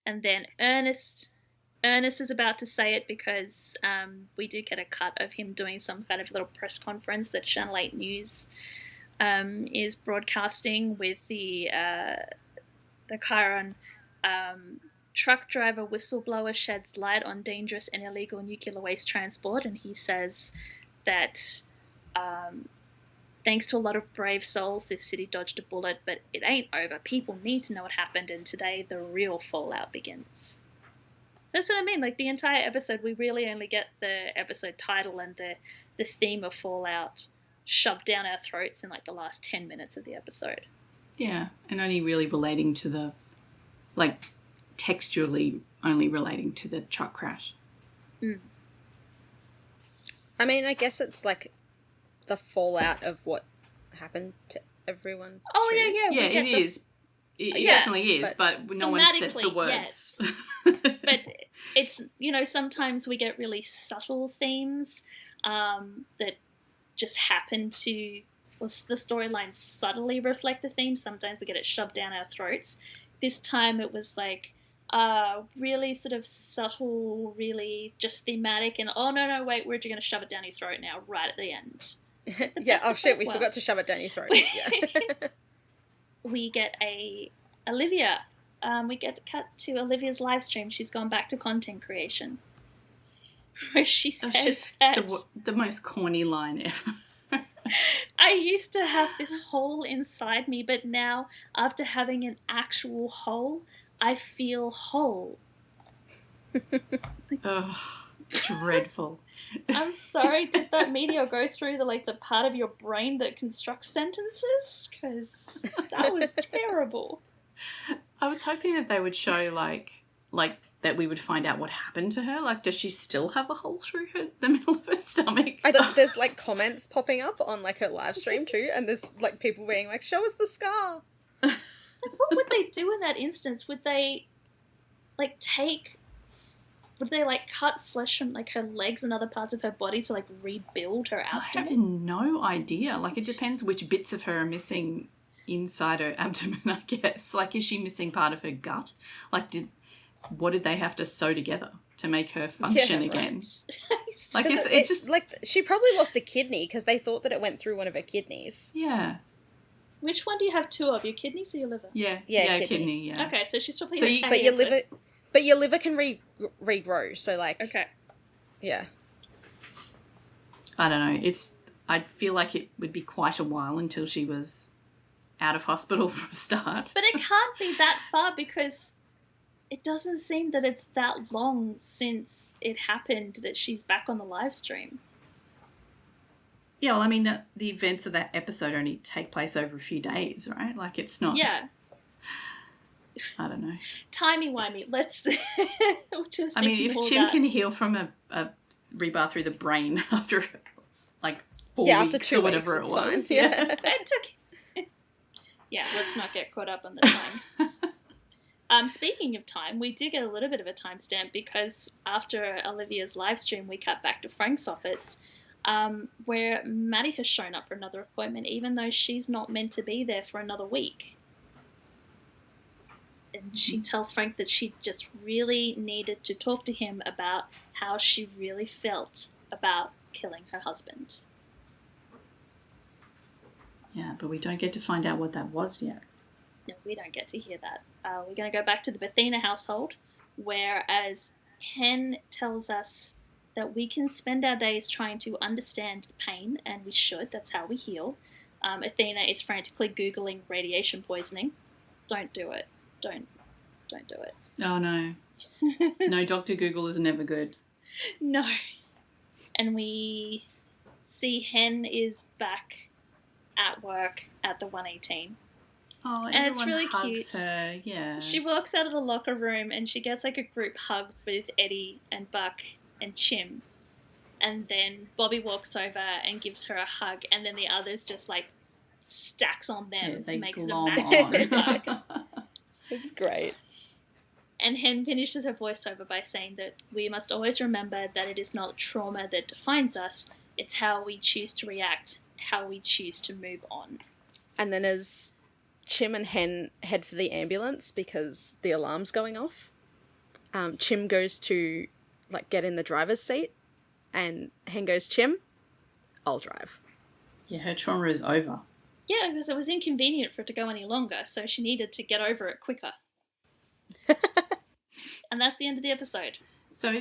and then Ernest is about to say it because we do get a cut of him doing some kind of little press conference that Channel 8 News is broadcasting with the Chiron truck driver whistleblower sheds light on dangerous and illegal nuclear waste transport, and he says that Thanks to a lot of brave souls, this city dodged a bullet, but it ain't over. People need to know what happened, and today the real fallout begins. That's what I mean. Like, the entire episode, we really only get the episode title and the theme of Fallout shoved down our throats in, like, the last 10 minutes of the episode. Yeah, and only really relating to the, like, textually only relating to the truck crash. I mean, I guess it's, like, the fallout of what happened to everyone. Oh, too. yeah. Yeah, it is. It definitely is, but no one says the words. Yes. But it's, sometimes we get really subtle themes that just happen to, the storyline subtly reflect the theme. Sometimes we get it shoved down our throats. This time it was like really sort of subtle, really just thematic, and oh no, wait, we're going to shove it down your throat now, right at the end. Yeah, oh shit, we forgot to shove it down your throat. Yeah. We get Olivia. We get to cut to Olivia's live stream. She's gone back to content creation. Where she says that... the most corny line ever. I used to have this hole inside me, but now, after having an actual hole, I feel whole. Oh, dreadful. I'm sorry, did that meteor go through the part of your brain that constructs sentences? Because that was terrible. I was hoping that they would show, like that we would find out what happened to her. Like, does she still have a hole through the middle of her stomach? There's, like, comments popping up on, like, her live stream, too, and there's, like, people being like, show us the scar. Like, what would they do in that instance? Would they, cut flesh from, like, her legs and other parts of her body to, like, rebuild her abdomen? I have no idea. Like, it depends which bits of her are missing inside her abdomen, I guess. Like, is she missing part of her gut? Like, what did they have to sew together to make her function again? Like, it's just... Like, she probably lost a kidney because they thought that it went through one of her kidneys. Yeah. Which one do you have two of, your kidneys or your liver? Yeah, kidney, yeah. Okay, so she's probably... But your liver can regrow, so, like... Okay. Yeah. I don't know. I feel like it would be quite a while until she was out of hospital for a start. But it can't be that far because it doesn't seem that it's that long since it happened that she's back on the live stream. Yeah, well, I mean, the events of that episode only take place over a few days, right? Like, it's not... Yeah. I don't know. Timey-wimey. Let's just... I mean, if Chim can heal from a rebar through the brain after, like, 4 weeks after 2 or whatever weeks, it was. Fine. Yeah. It took... Yeah, let's not get caught up on the time. Speaking of time, we do get a little bit of a timestamp because after Olivia's live stream, we cut back to Frank's office, where Maddie has shown up for another appointment, even though she's not meant to be there for another week. And she tells Frank that she just really needed to talk to him about how she really felt about killing her husband. Yeah, but we don't get to find out what that was yet. No, we don't get to hear that. We're going to go back to the Bethina household, whereas Hen tells us that we can spend our days trying to understand the pain, and we should. That's how we heal. Athena is frantically Googling radiation poisoning. Don't do it. Don't do it. Oh, no. No, Dr. Google is never good. No. And we see Hen is back at work at the 118. Oh, and it's really hugs cute. Her. Yeah. She walks out of the locker room and she gets like a group hug with Eddie and Buck and Chim. And then Bobby walks over and gives her a hug, and then the others just like stacks on them. Yeah, they makes it a glom massive on. hug. It's great. And Hen finishes her voiceover by saying that we must always remember that it is not trauma that defines us, it's how we choose to react, how we choose to move on. And then as Chim and Hen head for the ambulance because the alarm's going off, Chim goes to like get in the driver's seat, and Hen goes, Chim, I'll drive. Yeah, her trauma is over. Yeah, because it was inconvenient for it to go any longer, so she needed to get over it quicker. And that's the end of the episode. So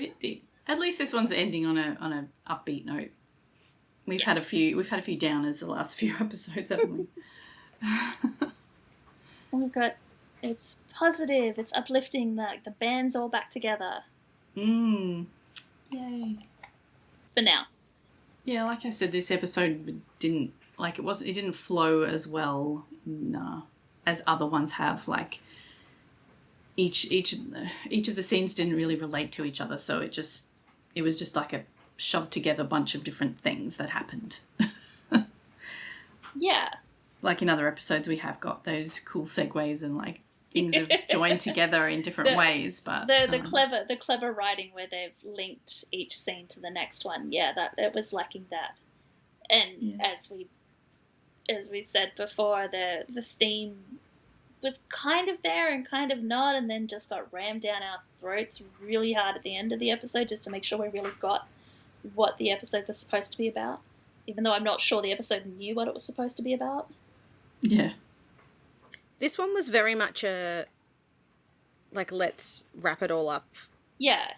at least this one's ending on a upbeat note. We've had a few downers the last few episodes, haven't we? We've got, it's positive, it's uplifting, the band's all back together. Yay. For now. Yeah, like I said, this episode didn't flow as well as other ones have. Like each of the scenes didn't really relate to each other, so it was just like a shoved together bunch of different things that happened. Yeah. Like in other episodes, we have got those cool segues and like things have joined together in different ways. But the clever writing where they've linked each scene to the next one. Yeah, that it was lacking that. And as we said before, the theme was kind of there and kind of not, and then just got rammed down our throats really hard at the end of the episode just to make sure we really got what the episode was supposed to be about. Even though I'm not sure the episode knew what it was supposed to be about. Yeah. This one was very much a, like, let's wrap it all up. Yeah.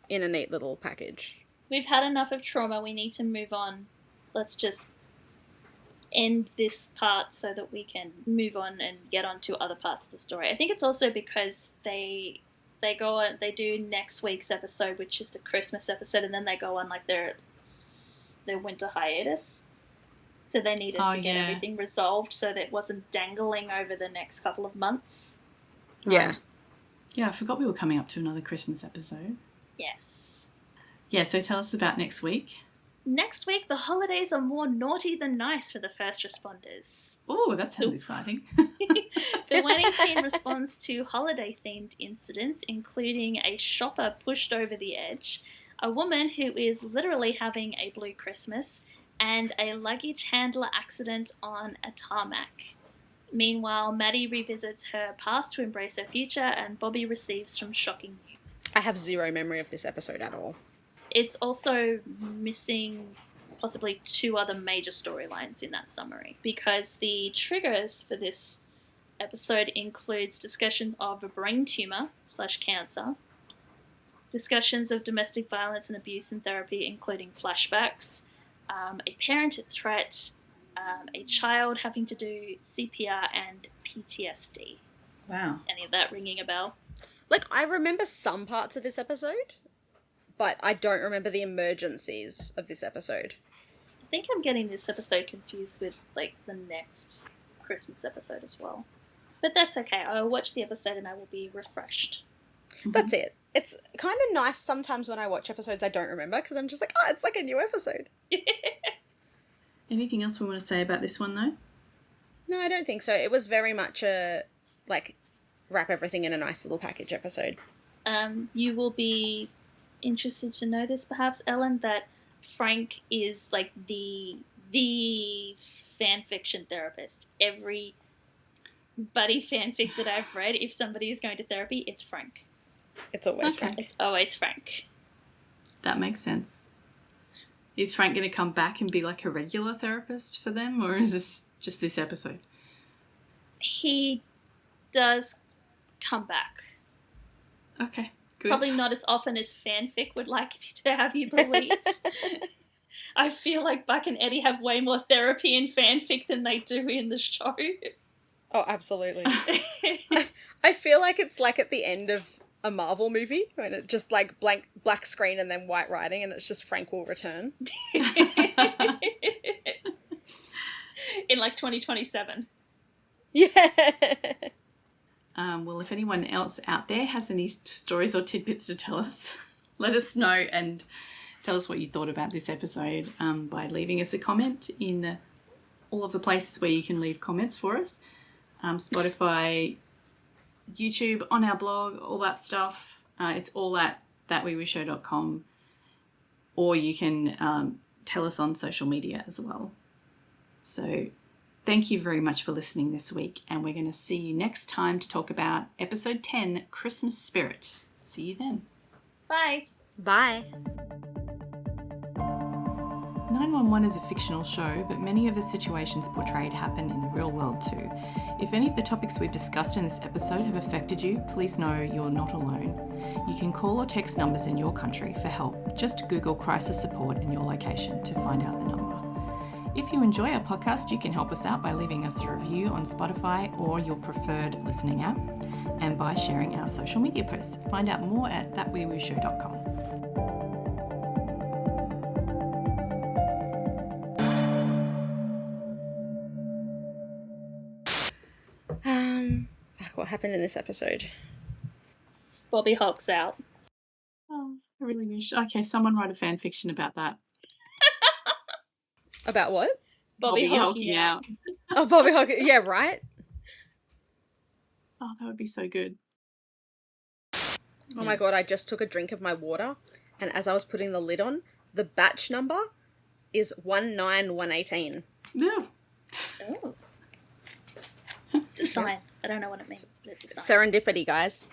In a neat little package. We've had enough of trauma. We need to move on. Let's just end this part so that we can move on and get on to other parts of the story. I think it's also because they go on, they do next week's episode, which is the Christmas episode, and then they go on like their winter hiatus. So they needed to get everything resolved so that it wasn't dangling over the next couple of months. Yeah. Yeah, I forgot we were coming up to another Christmas episode. Yes. Yeah, so tell us about next week. Next week, the holidays are more naughty than nice for the first responders. Oh, that sounds exciting. The winning team responds to holiday-themed incidents, including a shopper pushed over the edge, a woman who is literally having a blue Christmas, and a luggage handler accident on a tarmac. Meanwhile, Maddie revisits her past to embrace her future, and Bobby receives some shocking news. I have zero memory of this episode at all. It's also missing possibly two other major storylines in that summary, because the triggers for this episode includes discussion of a brain tumour / cancer, discussions of domestic violence and abuse in therapy, including flashbacks, a parent threat, a child having to do CPR, and PTSD. Wow. Any of that ringing a bell? Like, I remember some parts of this episode, but I don't remember the emergencies of this episode. I think I'm getting this episode confused with, like, the next Christmas episode as well. But that's okay. I'll watch the episode and I will be refreshed. That's it. It's kind of nice sometimes when I watch episodes I don't remember, because I'm just like, oh, it's like a new episode. Anything else we want to say about this one, though? No, I don't think so. It was very much a, like, wrap everything in a nice little package episode. You will be interested to know this, perhaps, Ellen, that Frank is, like, the fan fiction therapist. Every buddy fanfic that I've read, if somebody is going to therapy, it's Frank. It's always Frank. It's always Frank. That makes sense. Is Frank going to come back and be like a regular therapist for them, or is this just this episode? He does come back. Okay, good. Probably not as often as fanfic would like to have you believe. I feel like Buck and Eddie have way more therapy in fanfic than they do in the show. Oh, absolutely. I feel like it's like at the end of a Marvel movie when it just like black screen and then white writing and it's just Frank will return. In like 2027. Yeah. Well, if anyone else out there has any stories or tidbits to tell us, let us know and tell us what you thought about this episode by leaving us a comment in all of the places where you can leave comments for us. Spotify, YouTube, on our blog, all that stuff. It's all at thatweewooshow.com, or you can tell us on social media as well. So thank you very much for listening this week, and we're going to see you next time to talk about episode 10, Christmas Spirit. See you then. Bye. Bye. 911 is a fictional show, but many of the situations portrayed happen in the real world too. If any of the topics we've discussed in this episode have affected you, please know you're not alone. You can call or text numbers in your country for help. Just Google crisis support in your location to find out the number. If you enjoy our podcast, you can help us out by leaving us a review on Spotify or your preferred listening app, and by sharing our social media posts. Find out more at thatweewooshow.com. What happened in this episode? Bobby Hulk's out. Oh, I really wish. Okay, someone write a fan fiction about that. About what? Bobby hulking out. Oh, Bobby Hulk. Yeah, right? Oh, that would be so good. Oh my god, I just took a drink of my water, and as I was putting the lid on, the batch number is 19118. Yeah. Oh. It's a sign. I don't know what it means, but it's a sign. Serendipity, guys.